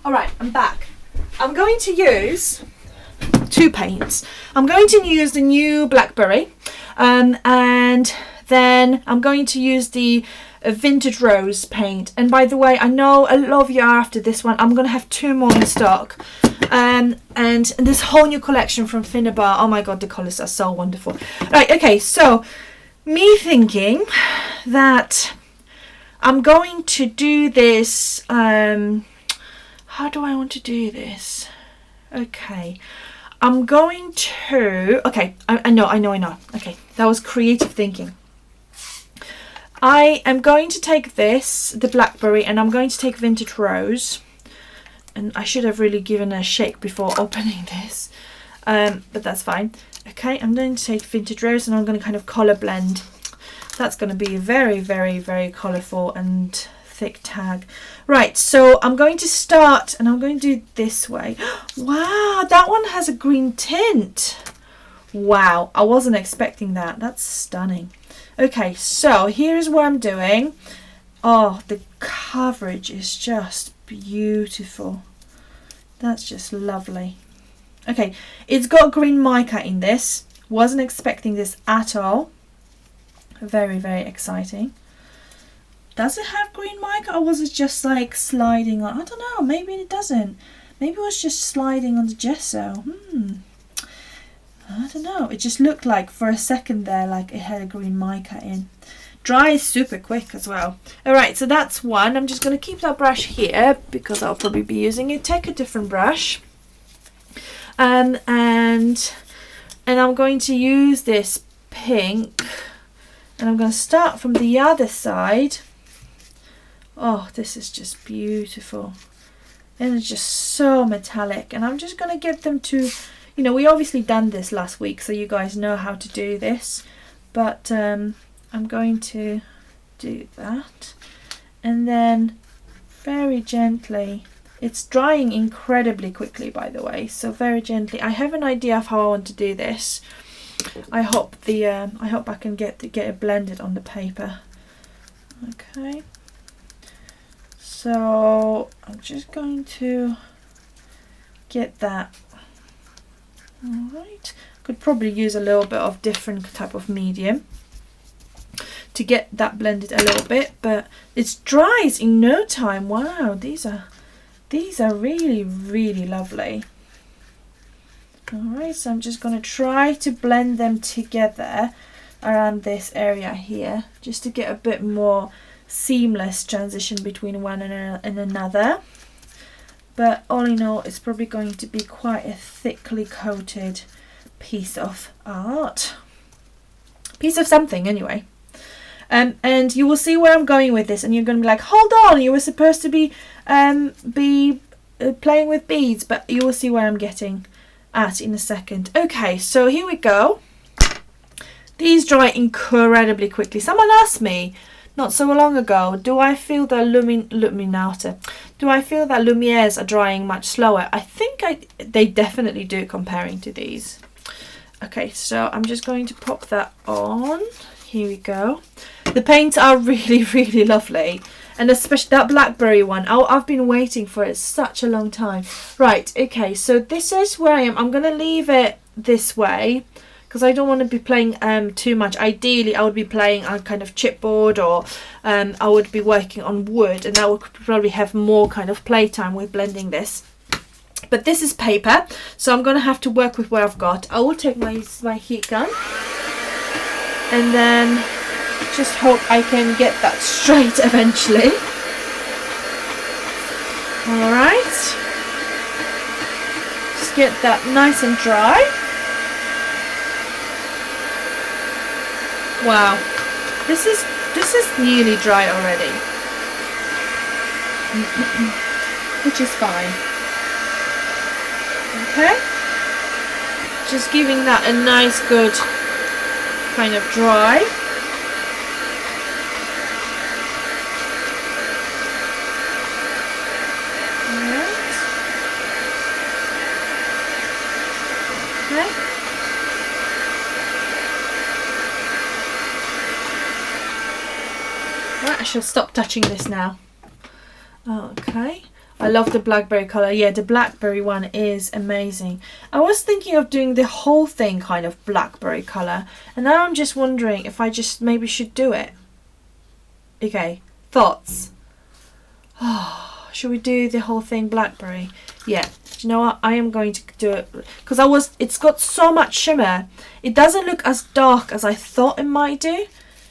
Alright, I'm back. I'm going to use two paints. I'm going to use the new Blackberry, and then I'm going to use the Vintage Rose paint. And by the way, I know a lot of you are after this one. I'm going to have two more in stock. And this whole new collection from Finnabar. Oh my god, the colours are so wonderful. Right, okay, so me thinking that I'm going to do this. How do I want to do this? Okay, I'm going to. Okay, I know. Okay, that was creative thinking. I am going to take this, the Blackberry, and I'm going to take Vintage Rose. And I should have really given a shake before opening this, but that's fine. Okay, I'm going to take Vintage Rose, and I'm going to kind of colour blend That's going to be a very, very, very colourful and thick tag. Right, so I'm going to start and I'm going to do it this way. Wow, that one has a green tint. Wow, I wasn't expecting that. That's stunning. Okay, so here's what I'm doing. Oh, the coverage is just beautiful. That's just lovely. Okay, it's got green mica in this. Wasn't expecting this at all. Very, very exciting. Does it have green mica, or was it just like sliding on? I don't know, maybe it doesn't. Maybe it was just sliding on the gesso. I don't know. It just looked like for a second there like it had a green mica in. Dries super quick as well. Alright, so that's one. I'm just going to keep that brush here because I'll probably be using it. Take a different brush. And I'm going to use this pink. And I'm going to start from the other side. Oh, this is just beautiful. And it's just so metallic. And I'm just going to get them to, you know, we obviously done this last week, so you guys know how to do this. But I'm going to do that. And then very gently, it's drying incredibly quickly, by the way. So very gently. I have an idea of how I want to do this. I hope I can get it blended on the paper. Okay. So I'm just going to get that. All right. Could probably use a little bit of different type of medium to get that blended a little bit, but it dries in no time. Wow, these are really, really lovely. Alright, so I'm just going to try to blend them together around this area here, just to get a bit more seamless transition between one and another. But all in all, it's probably going to be quite a thickly coated piece of art. Piece of something, anyway. And you will see where I'm going with this, and you're going to be like, hold on, you were supposed to be playing with beads, but you will see where I'm getting at in a second. Okay, so here we go. These dry incredibly quickly. Someone asked me not so long ago, do I feel the Luminata? Do I feel that Lumieres are drying much slower? I think they definitely do comparing to these. Okay, so I'm just going to pop that on. Here we go. The paints are really, really lovely. And especially that blackberry one. Oh, I've been waiting for it such a long time. Right, okay, so this is where I am. I'm going to leave it this way because I don't want to be playing too much. Ideally, I would be playing on kind of chipboard, or I would be working on wood, and that would probably have more kind of playtime with blending this. But this is paper, so I'm going to have to work with what I've got. I will take my heat gun and then just hope I can get that straight eventually. Alright. Just get that nice and dry. Wow. This is nearly dry already. Which is fine. Okay. Just giving that a nice good kind of dry. Right, I shall stop touching this now. Okay. I love the blackberry colour. Yeah, the blackberry one is amazing. I was thinking of doing the whole thing kind of blackberry colour, and now I'm just wondering if I just maybe should do it. Okay, thoughts? Oh, should we do the whole thing blackberry? Yeah. Do you know what? I am going to do it because it's got so much shimmer. It doesn't look as dark as I thought it might do.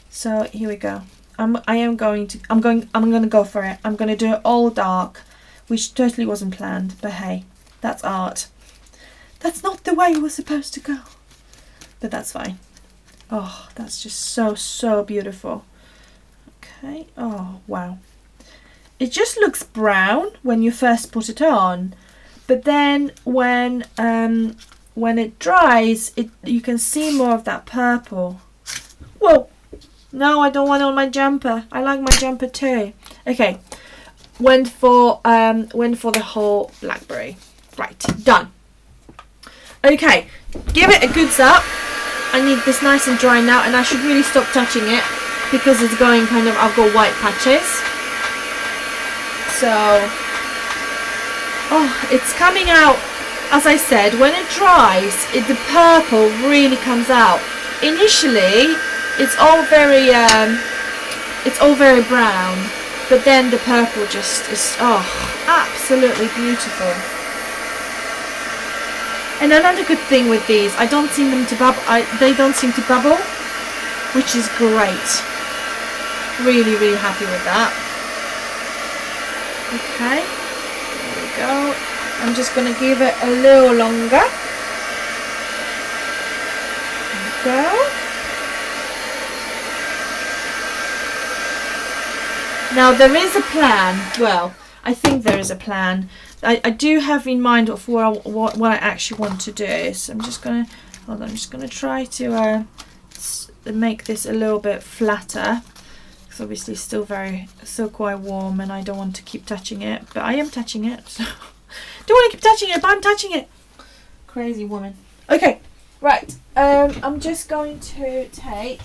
So here we go. I'm going to go for it. I'm going to do it all dark, which totally wasn't planned, but hey, that's art. That's not the way it was supposed to go, but that's fine. Oh, that's just so beautiful. Okay. Oh, wow. It just looks brown when you first put it on, but then when it dries, you can see more of that purple. Whoa. No, I don't want it on my jumper. I like my jumper too. Okay, went for the whole blackberry. Right, done. Okay, give it a good zap. I need this nice and dry now, and I should really stop touching it because it's going kind of, I've got white patches. So, oh, it's coming out. As I said, when it dries, the purple really comes out. Initially, it's all very brown, but then the purple just is, oh, absolutely beautiful. And another good thing with these, I don't seem them to bubble. They don't seem to bubble, which is great. Really, really happy with that. Okay, there we go. I'm just going to give it a little longer. There we go. Now there is a plan. Well, I think there is a plan. I do have in mind of what I actually want to do. So I'm just going to, hold on, I'm just going to try to make this a little bit flatter. It's obviously still quite warm, and I don't want to keep touching it, but I am touching it. So don't want to keep touching it, but I'm touching it. Crazy woman. Okay, right. I'm just going to take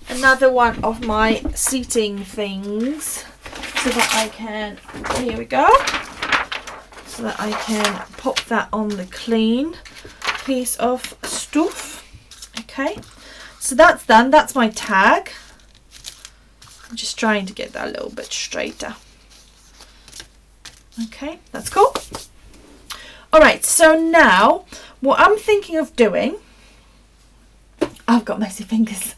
another one of my seating things so that I can, here we go, so that I can pop that on the clean piece of stuff. Okay, so that's done. That's my tag. I'm just trying to get that a little bit straighter. Okay, that's cool. All right, so now what I'm thinking of doing, I've got messy fingers.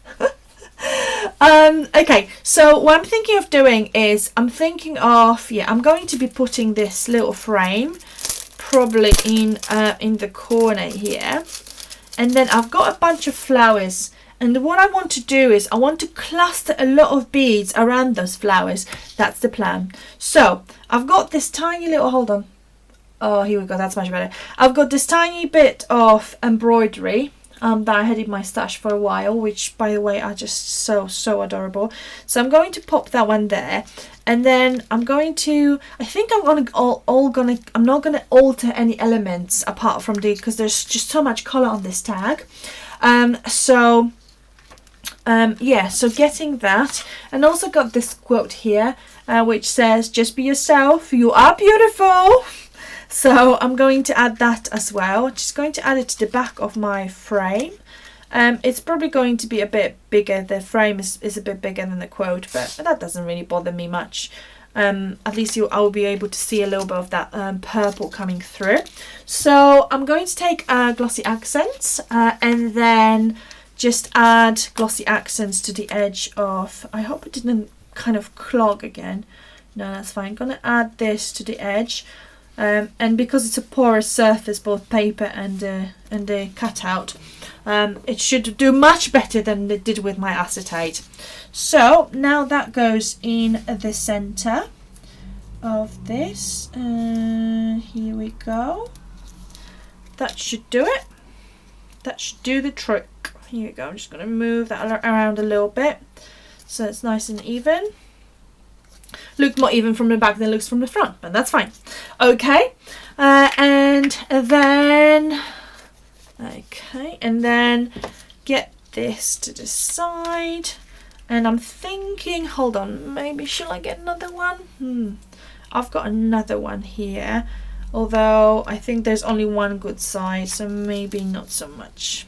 Okay, so what I'm thinking of doing is I'm going to be putting this little frame probably in the corner here, and then I've got a bunch of flowers, and what I want to do is I want to cluster a lot of beads around those flowers. That's the plan. So I've got this tiny little, hold on, oh, here we go, that's much better. I've got this tiny bit of embroidery that I had in my stash for a while, which by the way are just so adorable. So I'm going to pop that one there, and then I'm going to, I think I'm not gonna alter any elements apart from because there's just so much color on this tag. Yeah, so getting that, and also got this quote here which says, "Just be yourself, you are beautiful." So I'm going to add that as well. Just going to add it to the back of my frame. It's probably going to be a bit bigger. The frame is a bit bigger than the quote, but that doesn't really bother me much. At least I'll be able to see a little bit of that purple coming through. So I'm going to take glossy accents and then just add glossy accents to the edge of, I hope it didn't kind of clog again. No, that's fine. I'm going to add this to the edge. And because it's a porous surface, both paper and the cutout, it should do much better than it did with my acetate. So now that goes in the center of this. Here we go. That should do it. That should do the trick. Here we go. I'm just going to move that around a little bit so it's nice and even. Look more even from the back than it looks from the front, but that's fine. Okay, and then get this to the side, and I'm thinking, hold on, maybe shall I get another one? I've got another one here, although I think there's only one good size, so maybe not so much.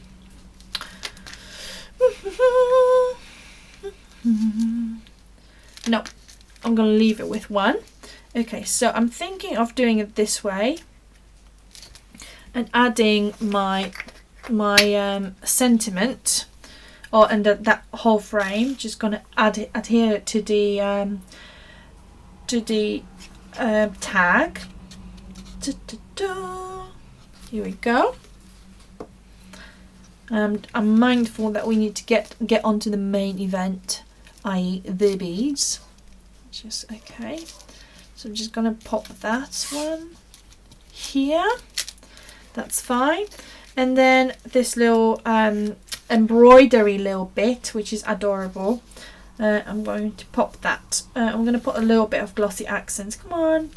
No, I'm going to leave it with one. Okay, so I'm thinking of doing it this way and adding my sentiment, and that whole frame. Just going to adhere it to the tag. Here we go. I'm mindful that we need to get onto the main event, i.e. the beads. Just okay. So I'm just gonna pop that one here. That's fine. And then this little embroidery little bit, which is adorable. I'm going to pop that. I'm going to put a little bit of glossy accents. Come on.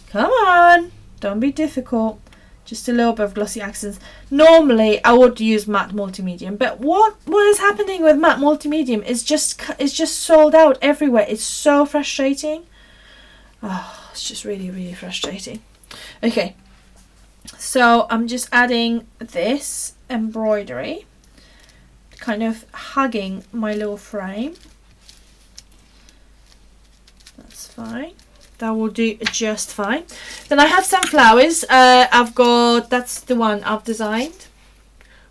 Come on. Don't be difficult. Just a little bit of glossy accents. Normally, I would use matte multi-medium, but what is happening with matte multi-medium is just sold out everywhere. It's so frustrating. Oh, it's just really, really frustrating. Okay, so I'm just adding this embroidery, kind of hugging my little frame. That's fine. That will do just fine. Then I have some flowers. That's the one I've designed,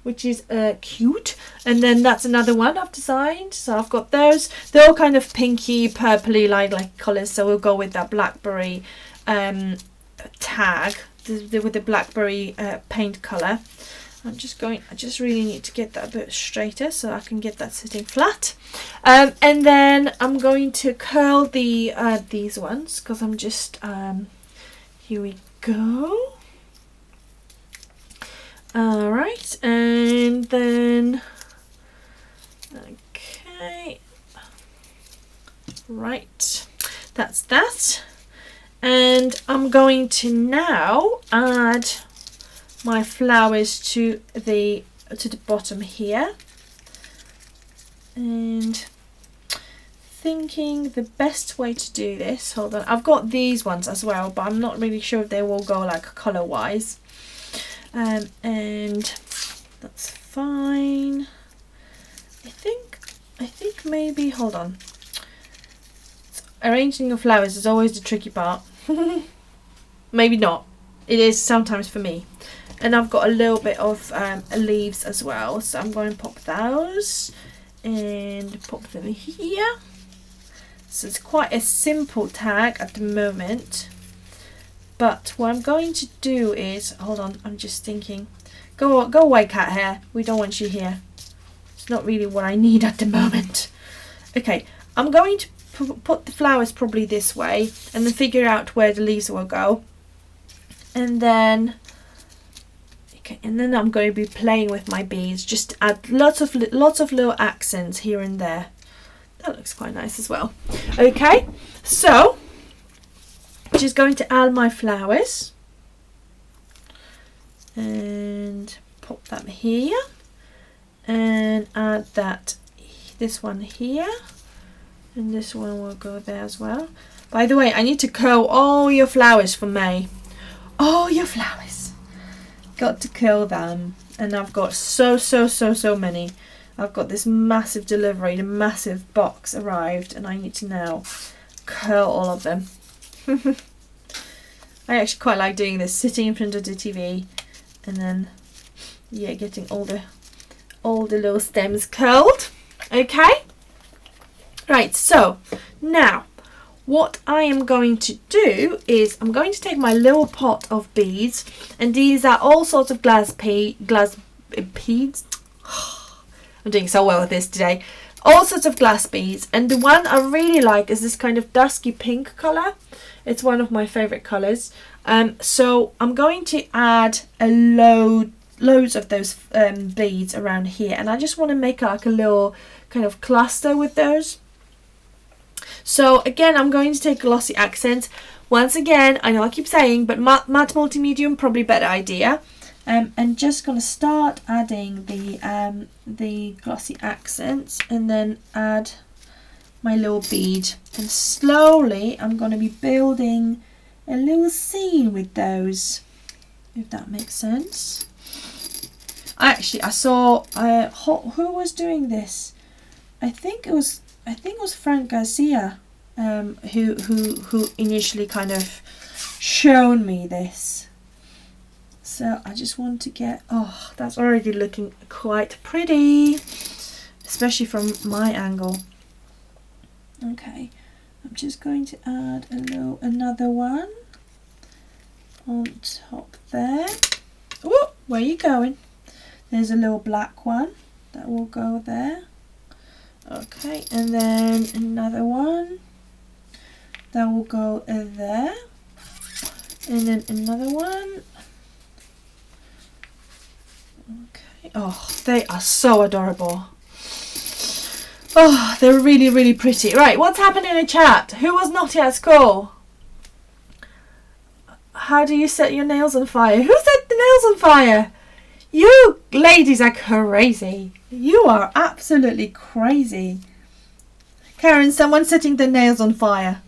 which is cute. And then that's another one I've designed. So I've got those. They're all kind of pinky, purpley like colours. So we'll go with that blackberry tag with the blackberry paint colour. I just really need to get that a bit straighter so I can get that sitting flat. And then I'm going to curl these ones because I'm just, here we go. Alright, and then, okay, right, that's that. And I'm going to now add my flowers to the bottom here, and thinking the best way to do this, hold on, I've got these ones as well, but I'm not really sure if they will go like color wise, and that's fine. I think maybe, hold on, arranging the flowers is always the tricky part. Maybe not, it is sometimes for me. And I've got a little bit of leaves as well, so I'm going to pop those and pop them here. So it's quite a simple tag at the moment, but what I'm going to do is, hold on, I'm just thinking, go away cat hair, we don't want you here. It's not really what I need at the moment. Okay, I'm going to put the flowers probably this way and then figure out where the leaves will go, and then okay, and then I'm going to be playing with my beads, just to add lots of little accents here and there. That looks quite nice as well. Okay, so I'm just going to add my flowers and pop them here, and add this one here, and this one will go there as well. By the way, I need to curl all your flowers for May. All your flowers. Got to curl them, and I've got so many. I've got this massive delivery, the massive box arrived, and I need to now curl all of them. I actually quite like doing this, sitting in front of the TV and then yeah, getting all the little stems curled. Okay, right, so now what I am going to do is I'm going to take my little pot of beads, and these are all sorts of glass beads. I'm doing so well with this today. All sorts of glass beads, and the one I really like is this kind of dusky pink colour. It's one of my favourite colours. So I'm going to add loads of those beads around here, and I just want to make like a little kind of cluster with those. So again, I'm going to take glossy accents. Once again, I know I keep saying, but matte multi-medium, probably better idea. And just going to start adding the glossy accents, and then add my little bead. And slowly, I'm going to be building a little scene with those, if that makes sense. Actually, I saw who was doing this. I think it was Frank Garcia, who initially kind of shown me this. So I just want to get, oh, that's already looking quite pretty, especially from my angle. Okay, I'm just going to add another one on top there. Oh, where are you going? There's a little black one that will go there. Okay, and then another one that will go there, and then another one. Okay, Oh, they are so adorable. Oh, they're really, really pretty. Right, what's happening in the chat? Who was naughty at school? How do you set your nails on fire? Who set the nails on fire? You ladies are crazy. You are absolutely crazy. Karen, someone's setting their nails on fire.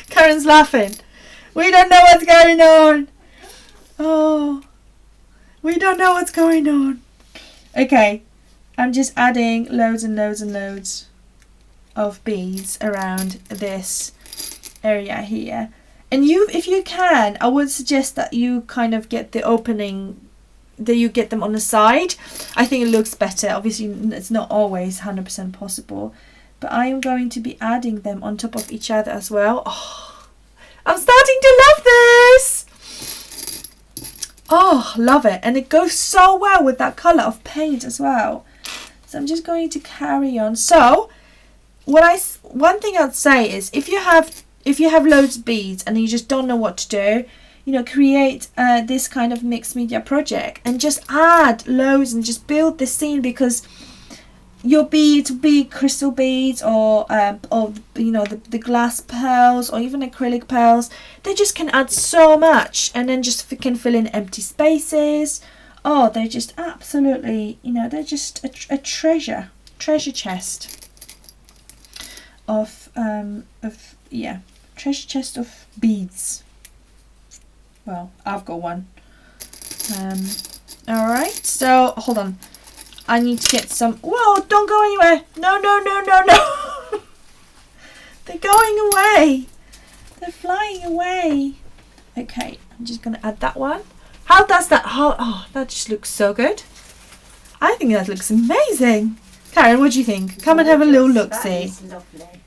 Karen's laughing. We don't know what's going on. Oh, we don't know what's going on. Okay, I'm just adding loads and loads and loads of beads around this area here. And you, if you can, I would suggest that you kind of get the opening, that you get them on the side. I think it looks better. Obviously, it's not always 100% possible. But I am going to be adding them on top of each other as well. Oh, I'm starting to love this. Oh, love it. And it goes so well with that colour of paint as well. So I'm just going to carry on. So, one thing I'd say is if you have loads of beads and you just don't know what to do, you know, create this kind of mixed media project and just add loads and just build the scene, because your beads, be crystal beads or you know, the glass pearls or even acrylic pearls, they just can add so much, and then just can fill in empty spaces. Oh, they're just absolutely, you know, they're just a treasure chest of yeah, treasure chest of beads. Well, I've got one. All right, so hold on. I need to get some. Whoa! Don't go anywhere. No, no, no, no, no. They're going away. They're flying away. Okay, I'm just gonna add that one. How does that? Oh, that just looks so good. I think that looks amazing. Karen, what do you think? Come and have a little look. See. That is lovely.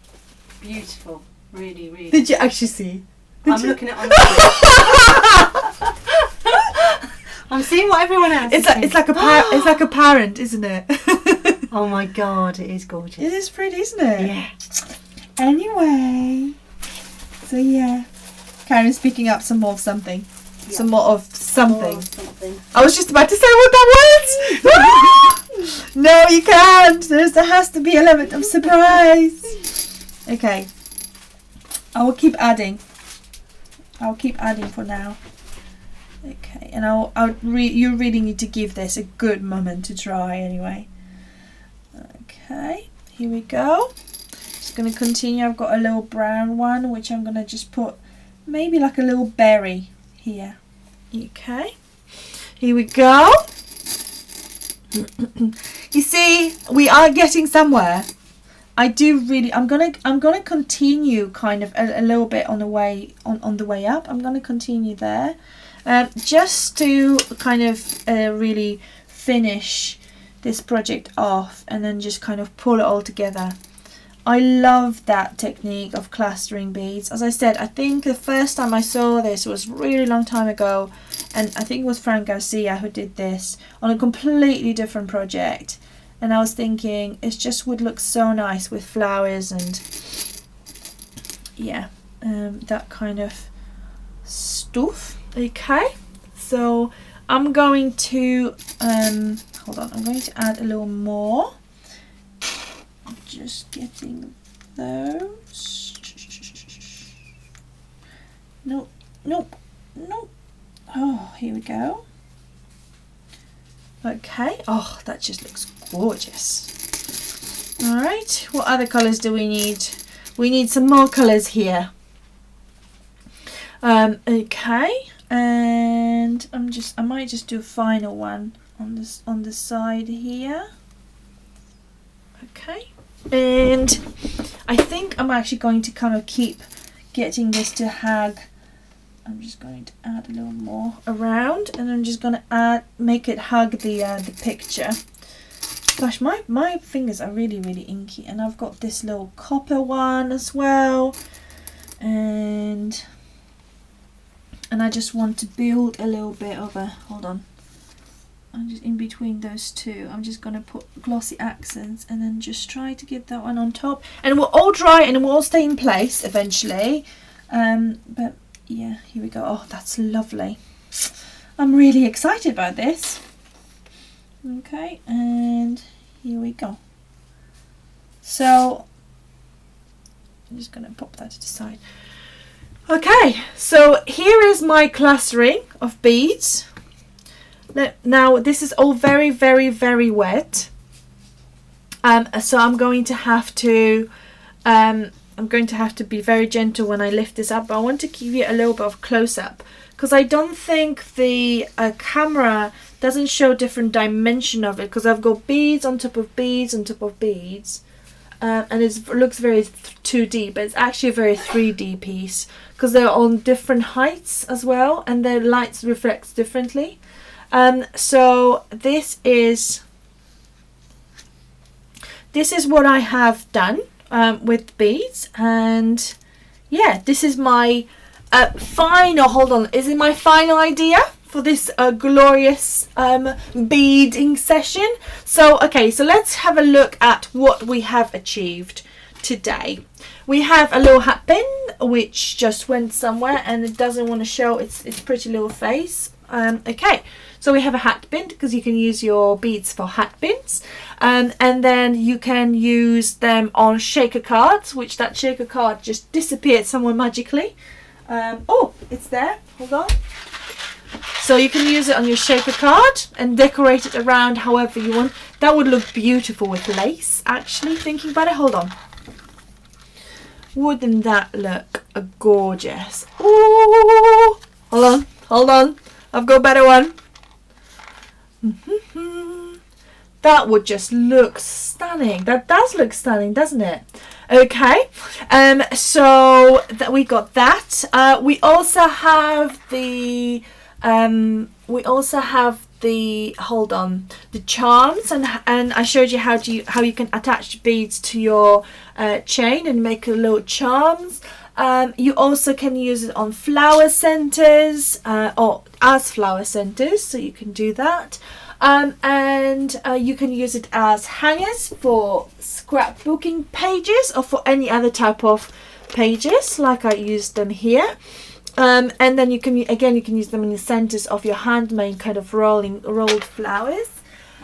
Beautiful. Really, really. Did you actually see? I'm looking at on. I'm seeing what everyone else. It's like a parent, isn't it? Oh my god, it is gorgeous. It is pretty, isn't it? Yeah. Anyway, so yeah, Karen's picking up some more of something. Yeah. Some more of something. I was just about to say what that was. No, you can't. There has to be an element of surprise. Okay. I will keep adding. I'll keep adding for now. Okay, and you really need to give this a good moment to dry anyway. Okay, here we go. Just going to continue. I've got a little brown one, which I'm going to just put maybe like a little berry here. Okay, here we go. You see, we are getting somewhere. I'm gonna continue kind of a little bit on the way up. I'm gonna continue there, just to kind of really finish this project off, and then just kind of pull it all together. I love that technique of clustering beads. As I said, I think the first time I saw this was a really long time ago, and I think it was Frank Garcia who did this on a completely different project. And I was thinking it just would look so nice with flowers and yeah, that kind of stuff. Okay, so I'm going to hold on. I'm going to add a little more. Just getting those. Nope, nope, nope. Oh, here we go. Okay. Oh, that just looks gorgeous. All right. What other colours do we need? We need some more colours here. Okay. And I might just do a final one on the side here. Okay. And I think I'm actually going to kind of keep getting this to hug. I'm just going to add a little more around, and I'm just going to make it hug the picture. Gosh, my fingers are really, really inky, and I've got this little copper one as well, and I just want to build a little bit of a, hold on, I'm just in between those two. I'm just going to put glossy accents and then just try to get that one on top, and it will all dry and it will all stay in place eventually. But yeah, here we go. Oh, that's lovely. I'm really excited about this. Okay, and here we go. So I'm just going to pop that to the side. Okay, so here is my clustering of beads. Now this is all very, very, very wet. So I'm going to have to be very gentle when I lift this up. But I want to give you a little bit of close up because I don't think the camera doesn't show different dimension of it, because I've got beads on top of beads on top of beads, and it looks very 2D, but it's actually a very 3D piece because they're on different heights as well, and their lights reflects differently. So this is what I have done with beads, and yeah, this is my final. Hold on, is it my final idea for this glorious beading session? So okay, so let's have a look at what we have achieved today. We have a little hat pin which just went somewhere and it doesn't want to show its pretty little face. Okay, so we have a hat pin because you can use your beads for hat pins, and then you can use them on shaker cards, which that shaker card just disappeared somewhere magically. Oh, it's there, hold on. So you can use it on your shaker card and decorate it around however you want. That would look beautiful with lace, actually, thinking about it. Hold on. Wouldn't that look gorgeous? Ooh, hold on. I've got a better one. That would just look stunning. That does look stunning, doesn't it? Okay, so that we got that. We also have the hold on, the charms, and I showed you how you can attach beads to your chain and make a little charms. You also can use it on flower centers or as flower centers, so you can do that. And you can use it as hangers for scrapbooking pages or for any other type of pages, like I used them here. And then you can use them in the centers of your handmade kind of rolled flowers.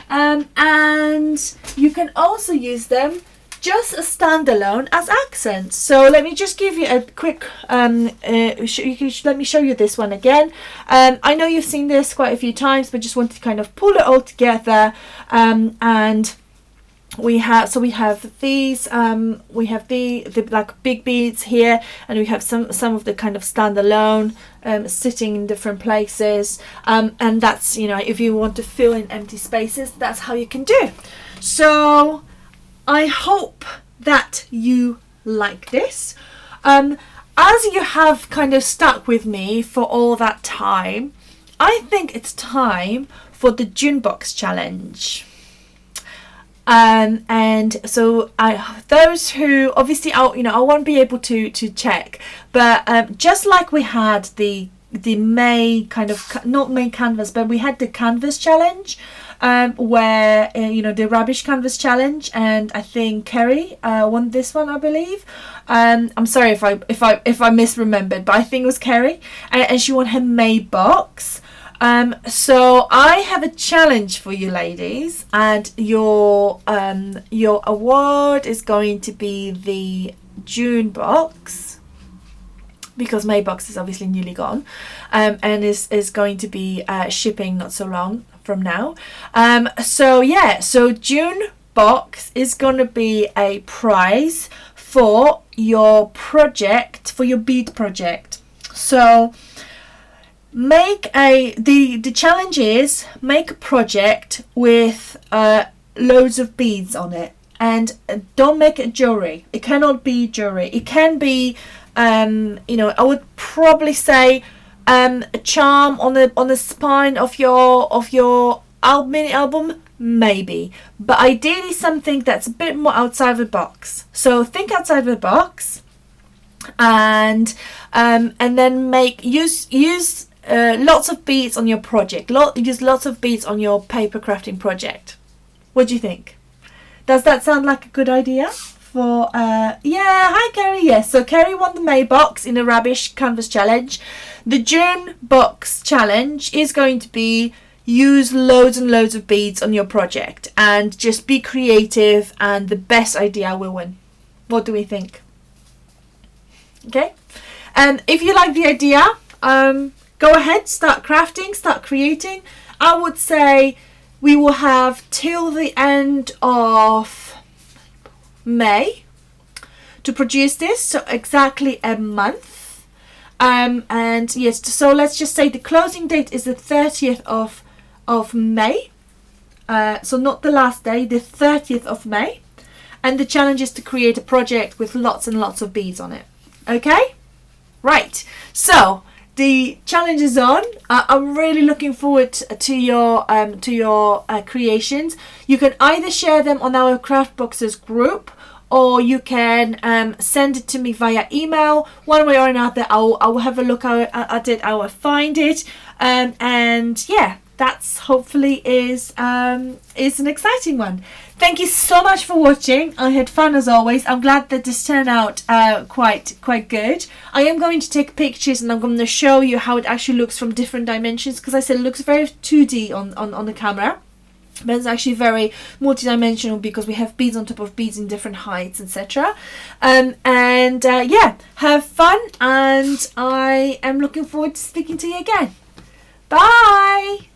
And you can also use them just a standalone as accents. So let me just give you a quick let me show you this one again. I know you've seen this quite a few times, but just wanted to kind of pull it all together. And we have these we have the like big beads here, and we have some of the kind of standalone sitting in different places, and that's, you know, if you want to fill in empty spaces, that's how you can do. So I hope that you like this. As you have kind of stuck with me for all that time, I think it's time for the June box challenge. And so those who obviously I won't be able to check, but just like we had the May kind of, not May canvas, but we had the canvas challenge, where the rubbish canvas challenge, and I think Kerry won this one, I believe. I'm sorry if I misremembered, but I think it was Kerry, and she won her May box. So I have a challenge for you ladies, and your award is going to be the June box, because May box is obviously newly gone, and is going to be shipping not so long from now. So June box is going to be a prize for your project, for your bead project. So the challenge is make a project with loads of beads on it, and don't make it jewelry. It cannot be jewelry. It can be I would probably say a charm on the spine of your mini album, maybe, but ideally something that's a bit more outside the box. So think outside the box, and then use lots of beads on your project. Use lots of beads on your paper crafting project. What do you think? Does that sound like a good idea? Hi Kerry. Yes, so Kerry won the May box in the rubbish canvas challenge. The June box challenge is going to be use loads and loads of beads on your project and just be creative, and the best idea will win. What do we think? Okay. And if you like the idea, go ahead, start crafting, start creating. I would say we will have till the end of May to produce this, so exactly a month. And yes, so let's just say the closing date is the 30th of May. So not the last day, the 30th of May. And the challenge is to create a project with lots and lots of beads on it. Okay? Right. So the challenge is on. I'm really looking forward to your creations. You can either share them on our Craft Boxes group, or you can send it to me via email. One way or another, I will have a look at it. I will find it, and yeah, that's hopefully is an exciting one. Thank you so much for watching. I had fun as always. I'm glad that this turned out quite good. I am going to take pictures and I'm going to show you how it actually looks from different dimensions, because I said it looks very 2D on the camera. But it's actually very multi-dimensional because we have beads on top of beads in different heights, etc. Yeah, have fun, and I am looking forward to speaking to you again. Bye!